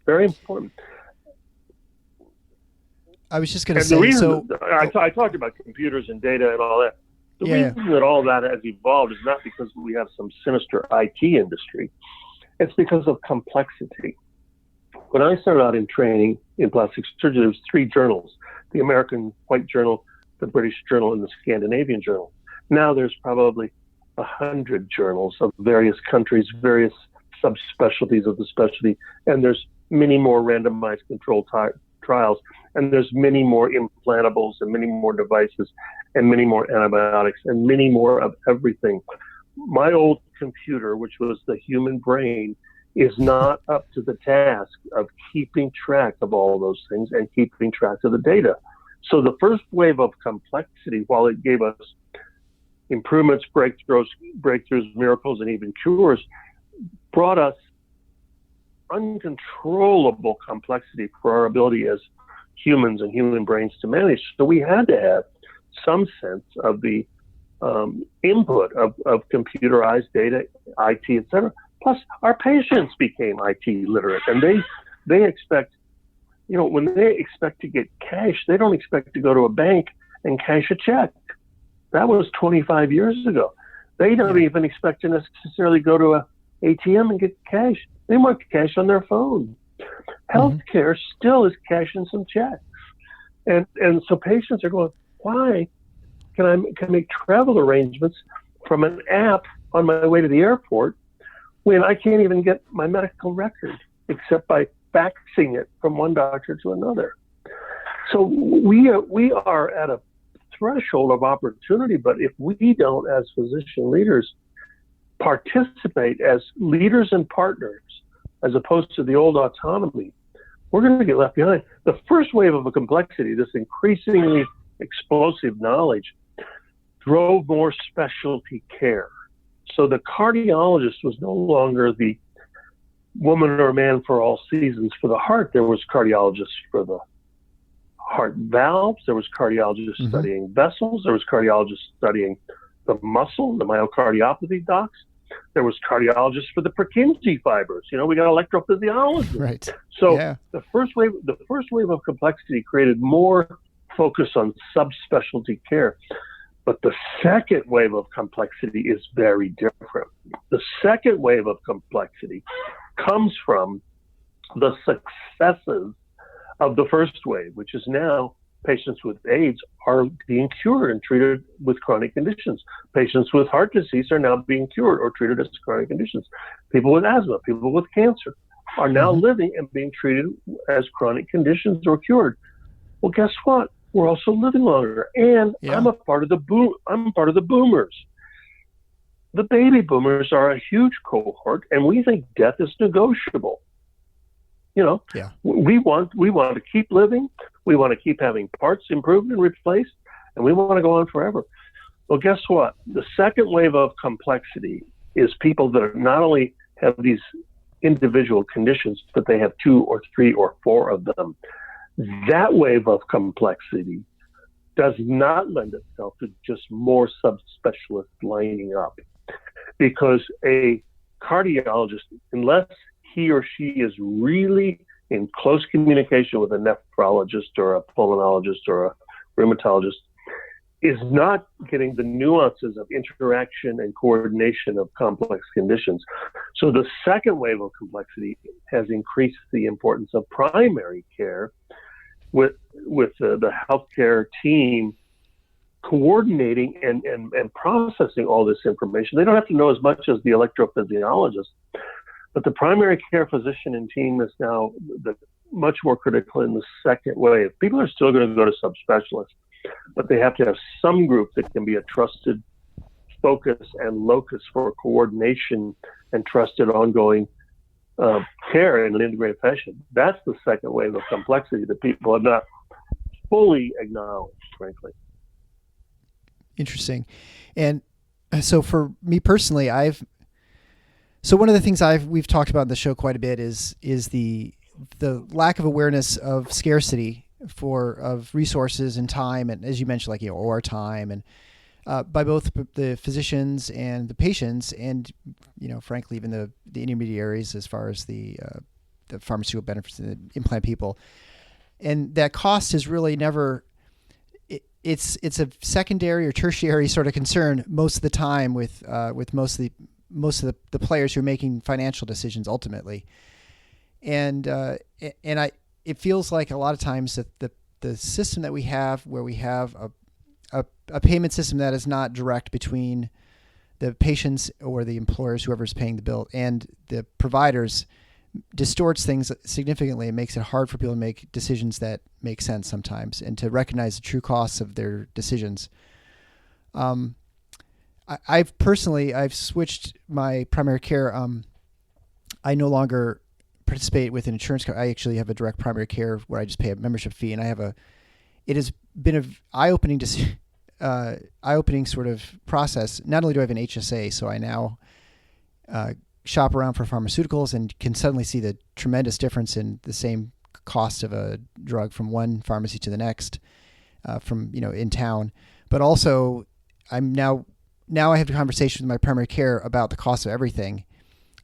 Very important. I was just going to say, I talked about computers and data and all that. The reason that all that has evolved is not because we have some sinister IT industry. It's because of complexity. When I started out in training in plastic surgery, there was 3 journals: the American White Journal, the British Journal, and the Scandinavian Journal. Now there's probably 100 journals of various countries, various subspecialties of the specialty, and there's many more randomized controlled trials, and there's many more implantables and many more devices and many more antibiotics and many more of everything. My old computer, which was the human brain, is not up to the task of keeping track of all those things and keeping track of the data. So the first wave of complexity, while it gave us improvements, breakthroughs, miracles, and even cures, brought us uncontrollable complexity for our ability as humans and human brains to manage. So we had to have some sense of the input of computerized data, IT, etc. Plus, our patients became IT literate, and they expect, when they expect to get cash, they don't expect to go to a bank and cash a check. That was 25 years ago. They don't even expect to necessarily go to a ATM and get cash. They want cash on their phone. Healthcare still is cashing some checks, and so patients are going, why can I make travel arrangements from an app on my way to the airport when I can't even get my medical record except by faxing it from one doctor to another? So we are at a threshold of opportunity. But if we don't, as physician leaders, participate as leaders and partners, as opposed to the old autonomy, we're going to get left behind. The first wave of a complexity, this increasingly explosive knowledge, drove more specialty care. So the cardiologist was no longer the woman or man for all seasons for the heart. There was cardiologists for the heart valves. There was cardiologists studying vessels. There was cardiologists studying the muscle, the myocardiopathy docs. There was cardiologists for the Purkinje fibers. You know, we got electrophysiology. Right. So Yeah. the first wave of complexity created more focus on subspecialty care. But the second wave of complexity is very different. The second wave of complexity comes from the successes of the first wave, which is now patients with AIDS are being cured and treated with chronic conditions. Patients with heart disease are now being cured or treated as chronic conditions. People with asthma, people with cancer are now living and being treated as chronic conditions or cured. Well, guess what? We're also living longer, and I'm a part of the boomers. The baby boomers are a huge cohort, and we think death is negotiable. You know, we want to keep living. We want to keep having parts improved and replaced, and we want to go on forever. Well, guess what? The second wave of complexity is people that not only have these individual conditions, but they have 2 or 3 or 4 of them. That wave of complexity does not lend itself to just more subspecialists lining up, because a cardiologist, unless he or she is really in close communication with a nephrologist or a pulmonologist or a rheumatologist, is not getting the nuances of interaction and coordination of complex conditions. So the second wave of complexity has increased the importance of primary care, with the healthcare team coordinating and processing all this information. They don't have to know as much as the electrophysiologist, but the primary care physician and team is now much more critical in the second wave. People are still going to go to subspecialists, but they have to have some group that can be a trusted focus and locus for coordination and trusted ongoing care in an integrated fashion. That's the second wave of complexity that people have not fully acknowledged, frankly. Interesting. And so for me personally, one of the things we've talked about in the show quite a bit is the lack of awareness of scarcity of resources and time, and as you mentioned, like, OR time, and by both the physicians and the patients, and frankly, even the intermediaries as far as the pharmaceutical benefits and the implant people. And that cost is really never. It's a secondary or tertiary sort of concern most of the time with most of the players who are making financial decisions ultimately. And it feels like a lot of times that the system that we have, where we have a payment system that is not direct between the patients or the employers, whoever's paying the bill, and the providers, distorts things significantly. It makes it hard for people to make decisions that make sense sometimes, and to recognize the true costs of their decisions. I've switched my primary care. I no longer participate with an insurance company. I actually have a direct primary care where I just pay a membership fee, and it has been an eye-opening sort of process. Not only do I have an HSA, so I now shop around for pharmaceuticals and can suddenly see the tremendous difference in the same cost of a drug from one pharmacy to the next, in town. But also, I'm now I have a conversation with my primary care about the cost of everything.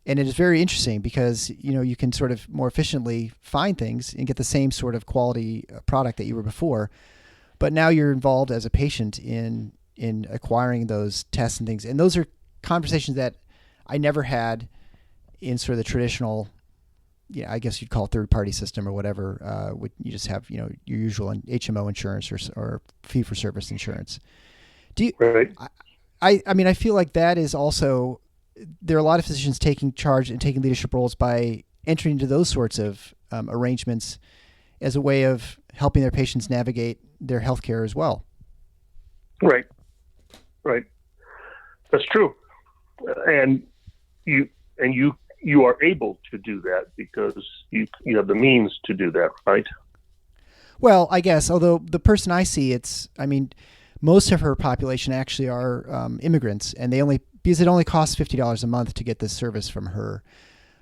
And it is very interesting because, you can sort of more efficiently find things and get the same sort of quality product that you were before. But now you're involved as a patient in acquiring those tests and things. And those are conversations that I never had in sort of the traditional, I guess you'd call it third-party system or whatever. You just have, your usual HMO insurance or fee-for-service insurance. Right. I feel like that is also, there are a lot of physicians taking charge and taking leadership roles by entering into those sorts of arrangements as a way of helping their patients navigate their healthcare as well. Right. That's true. And you are able to do that because you have the means to do that, right? Well, I guess, although the person I see, most of her population actually are immigrants, and because it only costs $50 a month to get this service from her.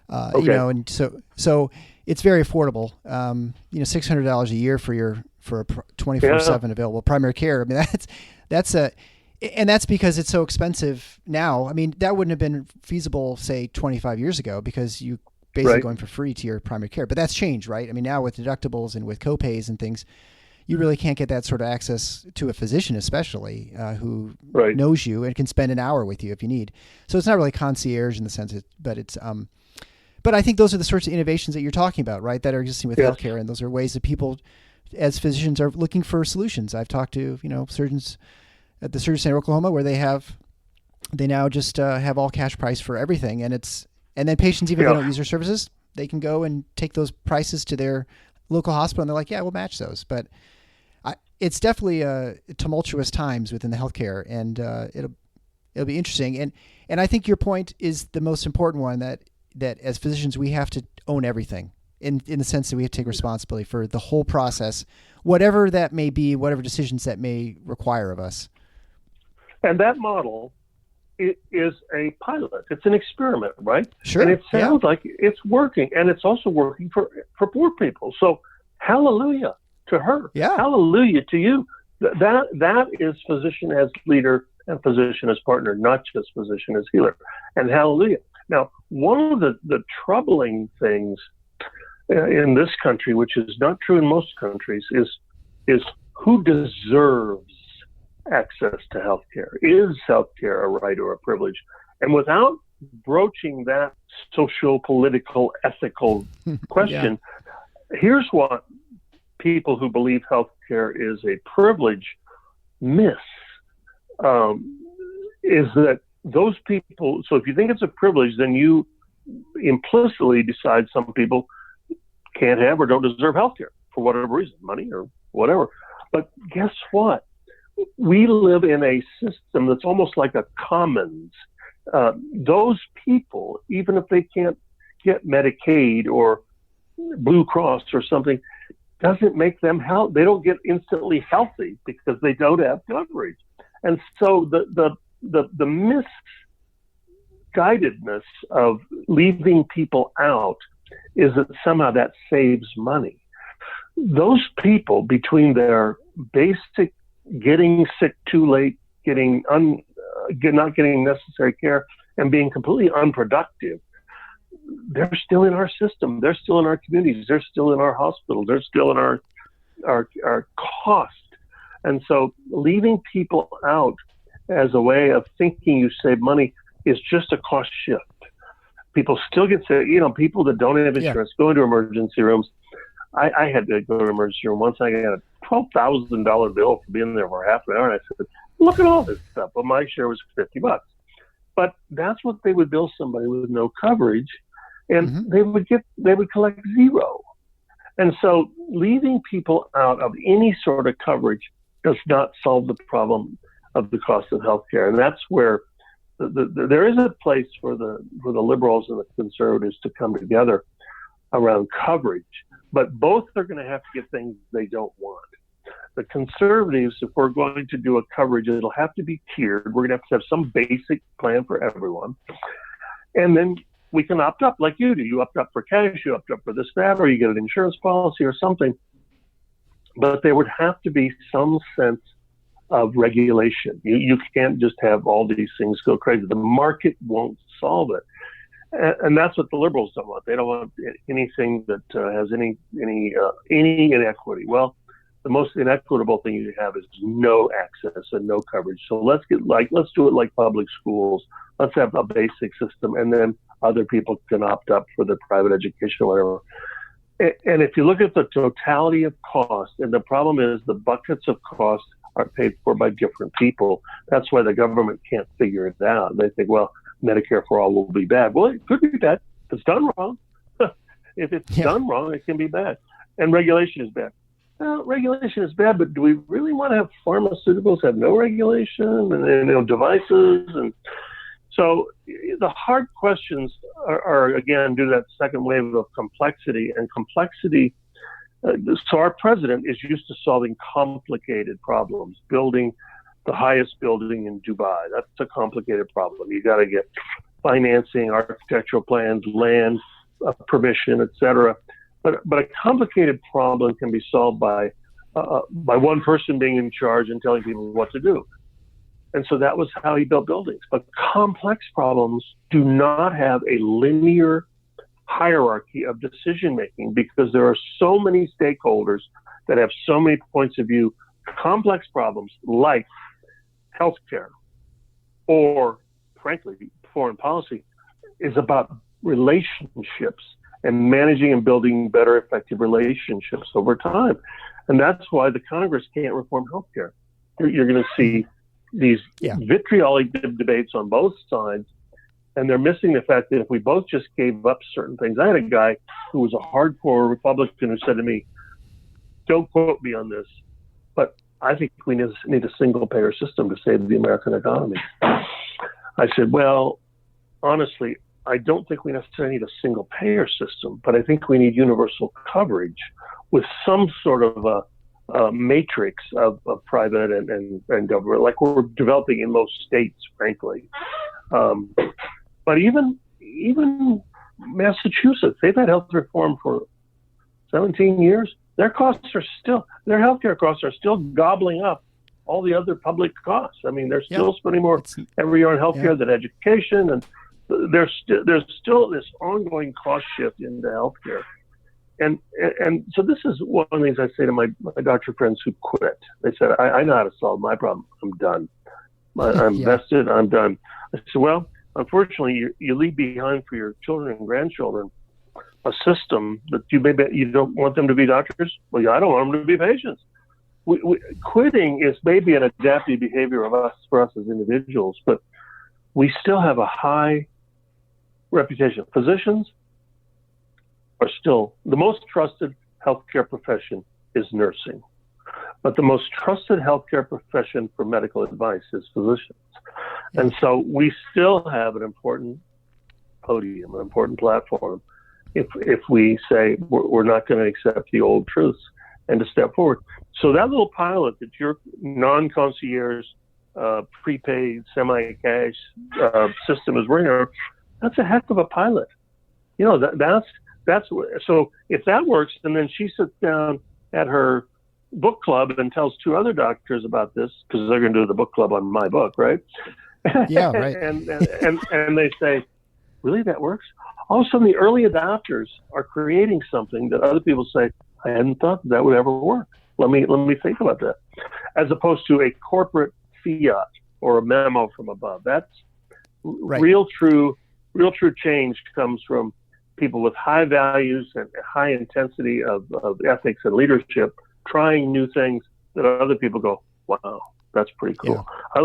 Okay. And so it's very affordable. $600 a year for a 24/7 available primary care. I mean, that's because it's so expensive now. I mean, that wouldn't have been feasible, say, 25 years ago, because you basically going for free to your primary care. But that's changed, right? I mean, now with deductibles and with copays and things, you really can't get that sort of access to a physician, especially who knows you and can spend an hour with you if you need. So it's not really concierge in the sense, but I think those are the sorts of innovations that you're talking about, right? That are existing with healthcare, and those are ways that people, as physicians, are looking for solutions. I've talked to surgeons at the Surgery Center, Oklahoma, where they now just have all cash price for everything, and then patients, even if they don't use their services, they can go and take those prices to their local hospital, and they're like, yeah, we'll match those. But it's definitely tumultuous times within the healthcare, and it'll be interesting. And I think your point is the most important one, that as physicians we have to own everything in the sense that we have to take responsibility for the whole process, whatever that may be, whatever decisions that may require of us. And that model, it is a pilot. It's an experiment, right? Sure. And it sounds like it's working, and it's also working for poor people. So hallelujah to her. Yeah. Hallelujah to you. That is physician as leader and physician as partner, not just physician as healer. And hallelujah. Now, one of the troubling things in this country, which is not true in most countries, is who deserves access to healthcare. Is healthcare a right or a privilege? And without broaching that social, political, ethical question, here's what people who believe healthcare is a privilege miss, is that those people, so if you think it's a privilege, then you implicitly decide some people can't have or don't deserve healthcare for whatever reason, money or whatever. But guess what? We live in a system that's almost like a commons. Those people, even if they can't get Medicaid or Blue Cross or something, doesn't make them healthy. They don't get instantly healthy because they don't have coverage. And so the misguidedness of leaving people out is that somehow that saves money. Those people, between their basic getting sick too late, not getting necessary care, and being completely unproductive, they're still in our system. They're still in our communities. They're still in our hospitals. They're still in our cost. And so leaving people out as a way of thinking you save money is just a cost shift. People still get sick. People that don't have insurance go into emergency rooms. I had to go to an emergency room once. I got a $12,000 bill for being there for half an hour. And I said, look at all this stuff. Well, my share was $50. But that's what they would bill somebody with no coverage. And they would collect zero. And so leaving people out of any sort of coverage does not solve the problem of the cost of healthcare. And that's where there is a place for the liberals and the conservatives to come together around coverage. But both are going to have to get things they don't want. The conservatives, if we're going to do a coverage, it'll have to be tiered. We're going to have some basic plan for everyone. And then we can opt up like you do. You opt up for cash, you opt up for this, that, or you get an insurance policy or something. But there would have to be some sense of regulation. You can't just have all these things go crazy. The market won't solve it. And that's what the liberals don't want. They don't want anything that has any inequity. Well, the most inequitable thing you have is no access and no coverage. So let's do it like public schools. Let's have a basic system, and then other people can opt up for the private education or whatever. And if you look at the totality of cost, and the problem is the buckets of cost are paid for by different people. That's why the government can't figure it out. They think, well, Medicare for all will be bad. Well, it could be bad if it's done wrong. If it's done wrong, it can be bad. And regulation is bad. well, regulation is bad, but do we really want to have pharmaceuticals have no regulation and devices? And so the hard questions are again, due to that second wave of complexity. And complexity, so our president is used to solving complicated problems, building the highest building in Dubai. That's a complicated problem. You got to get financing, architectural plans, land, permission, etc. But a complicated problem can be solved by one person being in charge and telling people what to do. And so that was how he built buildings. But complex problems do not have a linear hierarchy of decision making because there are so many stakeholders that have so many points of view. Complex problems like healthcare or, frankly, foreign policy is about relationships and managing and building better, effective relationships over time. And that's why the Congress can't reform healthcare. You're going to see these vitriolic debates on both sides, and they're missing the fact that if we both just gave up certain things. I had a guy who was a hardcore Republican who said to me, don't quote me on this, but I think we need a single-payer system to save the American economy. I said, well, honestly, I don't think we necessarily need a single-payer system, but I think we need universal coverage with some sort of a matrix of private and government, like we're developing in most states, frankly. But even Massachusetts, they've had health reform for 17 years. Their healthcare costs are still gobbling up all the other public costs. I mean, they're still spending more every year on healthcare than education, and there's still this ongoing cost shift into healthcare. And so this is one of the things I say to my doctor friends who quit. They said, I know how to solve my problem. I'm done. I'm vested. I'm done. I said, well, unfortunately, you leave behind for your children and grandchildren a system that you don't want them to be doctors. Well, I don't want them to be patients. Quitting is maybe an adaptive behavior for us as individuals, but we still have a high reputation. Physicians are still the most trusted healthcare profession is nursing, but the most trusted healthcare profession for medical advice is physicians. And so we still have an important podium, an important platform. If we say we're not going to accept the old truths and to step forward. So that little pilot that your non-concierge, prepaid, semi-cash system is working on, that's a heck of a pilot. You know, that's so if that works, and then she sits down at her book club and tells two other doctors about this because they're going to do the book club on my book, right? Yeah, right. and they say, really, that works? All of a sudden, the early adopters are creating something that other people say, I hadn't thought that would ever work. Let me think about that. As opposed to a corporate fiat or a memo from above. That's right. Real true change comes from people with high values and high intensity of ethics and leadership, trying new things that other people go, wow, that's pretty cool. Yeah.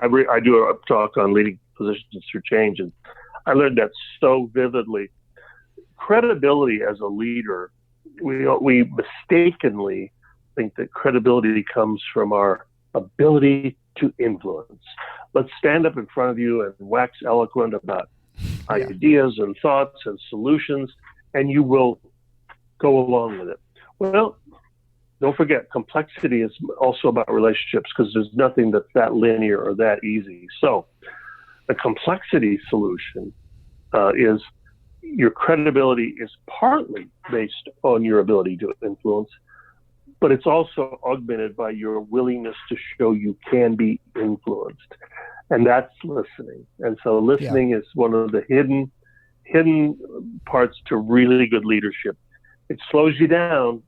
I do a talk on leading physicians through change, and I learned that so vividly. Credibility as a leader, we mistakenly think that credibility comes from our ability to influence. Let's stand up in front of you and wax eloquent about ideas and thoughts and solutions, and you will go along with it. Well, don't forget, complexity is also about relationships because there's nothing that's that linear or that easy. So the complexity solution is your credibility is partly based on your ability to influence, but it's also augmented by your willingness to show you can be influenced. And that's listening. And so listening is one of the hidden parts to really good leadership. It slows you down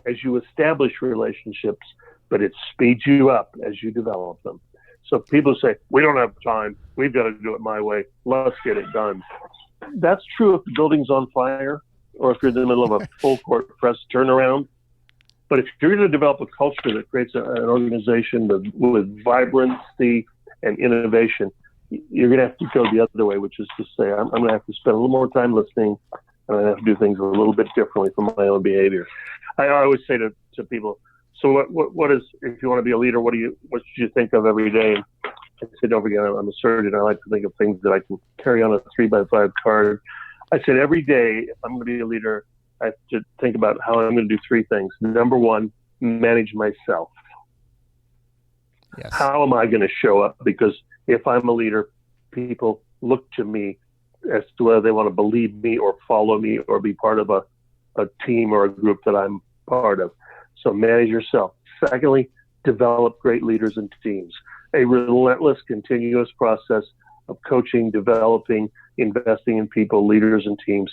as you establish relationships, but it speeds you up as you develop them. So people say, we don't have time. We've got to do it my way. Let's get it done. That's true if the building's on fire or if you're in the middle of a full court press turnaround. But if you're going to develop a culture that creates an organization with vibrancy and innovation, you're going to have to go the other way, which is to say, I'm going to have to spend a little more time listening, and I have to do things a little bit differently from my own behavior. I always say to to people, so what is, if you want to be a leader, what should you think of every day? And I said, don't forget, I'm a surgeon. I like to think of things that I can carry on a 3x5 card. I said, every day, if I'm going to be a leader, I have to think about how I'm going to do three things. Number one, manage myself. Yes. How am I going to show up? Because if I'm a leader, people look to me as to whether they want to believe me or follow me or be part of a team or a group that I'm part of. So manage yourself. Secondly, develop great leaders and teams. A relentless, continuous process of coaching, developing, investing in people, leaders, and teams.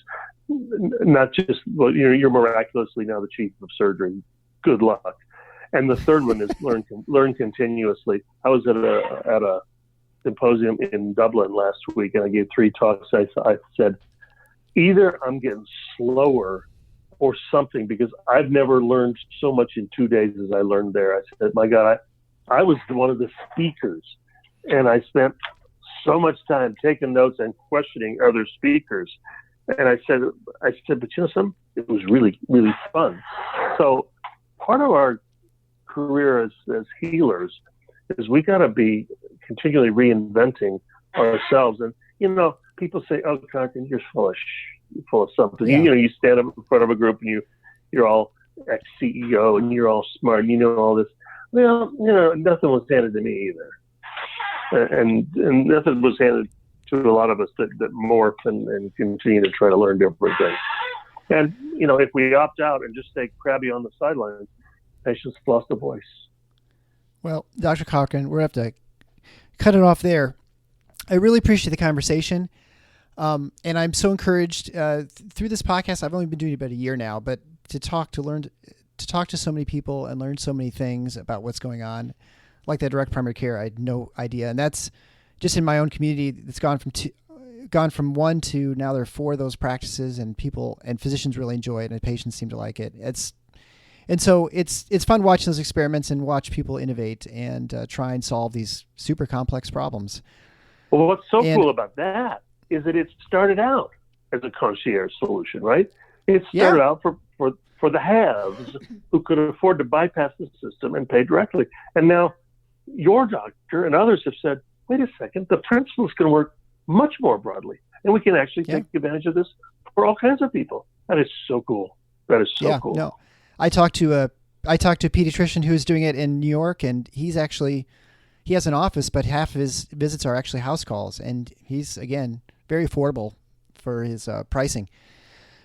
Not just, well, you're miraculously now the chief of surgery. Good luck. And the third one is learn continuously. I was at a symposium in Dublin last week, and I gave 3 talks. I said, either I'm getting slower or something, because I've never learned so much in 2 days as I learned there. I said, my God, I was one of the speakers, and I spent so much time taking notes and questioning other speakers. And I said, but you know something? It was really, really fun. So part of our career as healers is we got to be continually reinventing ourselves. And, people say, oh, Cochran, you're full of something. Yeah. You stand up in front of a group and you're all ex-CEO and you're all smart and you know all this. Well, nothing was handed to me either. And nothing was handed to a lot of us that morph and continue to try to learn different things. And, if we opt out and just stay crabby on the sidelines, patients lost a voice. Well, Dr. Cochran, we're going to have to cut it off there. I really appreciate the conversation. And I'm so encouraged through this podcast. I've only been doing it about a year now, but to talk to so many people and learn so many things about what's going on, like that direct primary care, I had no idea. And that's just in my own community. It's gone from 1 to now there are 4 of those practices, and people and physicians really enjoy it, and patients seem to like it. So it's fun watching those experiments and watch people innovate and try and solve these super complex problems. Well, what's so cool about that is that it started out as a concierge solution, right? It started out for the haves who could afford to bypass the system and pay directly. And now your doctor and others have said, wait a second, the principle is going to work much more broadly. And we can actually take advantage of this for all kinds of people. That is so cool. That is so cool. No. I talked to a pediatrician who is doing it in New York, and he has an office, but half of his visits are actually house calls. And he's, again, very affordable for his pricing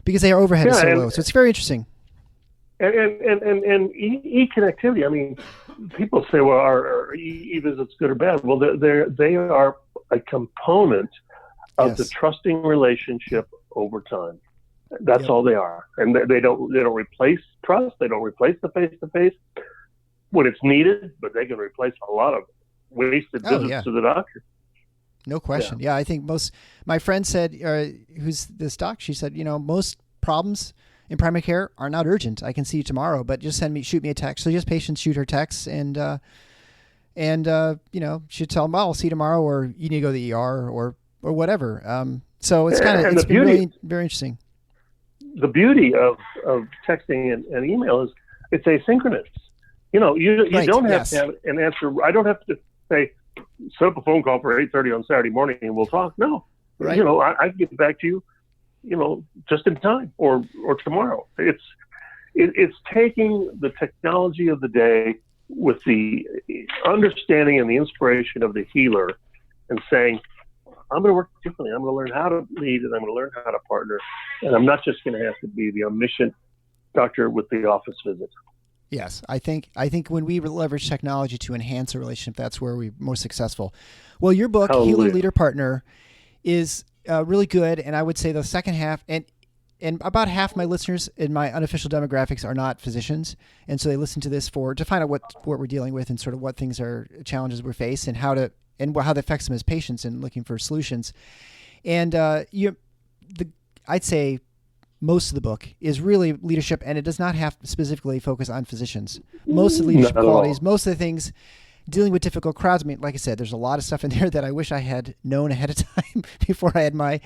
because their overhead is so low. So it's very interesting. And e-connectivity, I mean, people say, well, are e-visits good or bad? Well, they are a component of the trusting relationship over time. That's all they are. And they don't replace trust. They don't replace the face-to-face when it's needed, but they can replace a lot of wasted visits to the doctor. No question. Yeah, I think my friend said, who's this doc, she said, most problems in primary care are not urgent. I can see you tomorrow, but just shoot me a text. So just patients shoot her texts and she'd tell them, I'll see you tomorrow, or you need to go to the ER or whatever. So it's it's been really very interesting. The beauty of texting and email is it's asynchronous. You don't have to have an answer. I don't have to say, set up a phone call for 8:30 on Saturday morning and we'll talk. No, right. I can get back to you, just in time or tomorrow. It's taking the technology of the day with the understanding and the inspiration of the healer and saying, I'm going to work differently. I'm going to learn how to lead, and I'm going to learn how to partner. And I'm not just going to have to be the omniscient doctor with the office visit. Yes, I think when we leverage technology to enhance a relationship, that's where we're most successful. Well, your book, Healer Leader Partner, is really good, and I would say the second half, and about half my listeners in my unofficial demographics are not physicians, and so they listen to this to find out what we're dealing with and sort of what things are challenges we face and how that affects them as patients and looking for solutions. And I'd say most of the book is really leadership, and it does not have to specifically focus on physicians. Most of the leadership qualities, most of the things, dealing with difficult crowds. I mean, like I said, there's a lot of stuff in there that I wish I had known ahead of time before I had my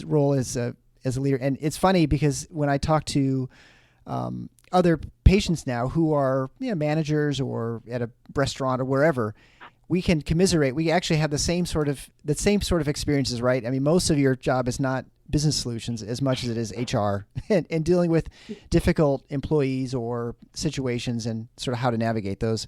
role as a leader. And it's funny because when I talk to other patients now who are managers or at a restaurant or wherever, we can commiserate. We actually have the same sort of experiences, right? I mean, most of your job is not business solutions as much as it is HR and dealing with difficult employees or situations and sort of how to navigate those.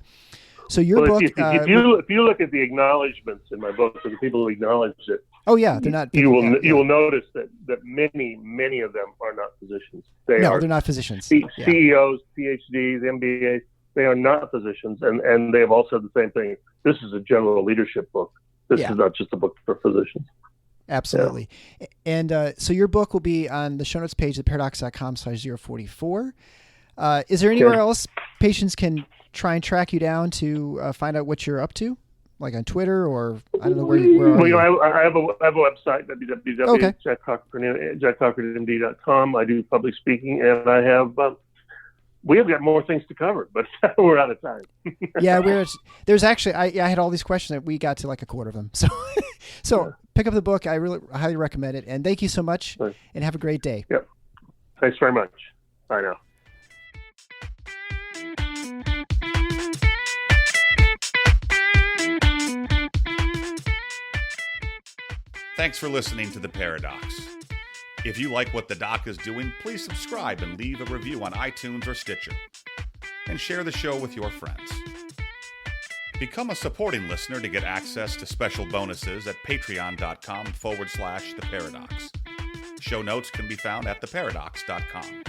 So your book, if you look at the acknowledgments in my book for the people who acknowledged it, they're not. You will notice that many of them are not physicians. They're not physicians. CEOs, PhDs, MBAs. They are not physicians, and they have all said the same thing. This is a general leadership book. This is not just a book for physicians. Absolutely. Yeah. And so your book will be on the show notes page at paradox.com/044. Is there anywhere else patients can try and track you down to find out what you're up to? Like on Twitter, or I don't know where I have a website, www.jackcochranmd.com. I do public speaking, and I have we have got more things to cover, but we're out of time. There's actually I had all these questions that we got to like a quarter of them. So pick up the book. I really highly recommend it, and thank you so much, and have a great day. Yep. Thanks very much. Bye now. Thanks for listening to The Paradox. If you like what the doc is doing, please subscribe and leave a review on iTunes or Stitcher. And share the show with your friends. Become a supporting listener to get access to special bonuses at patreon.com/theparadox. Show notes can be found at theparadox.com.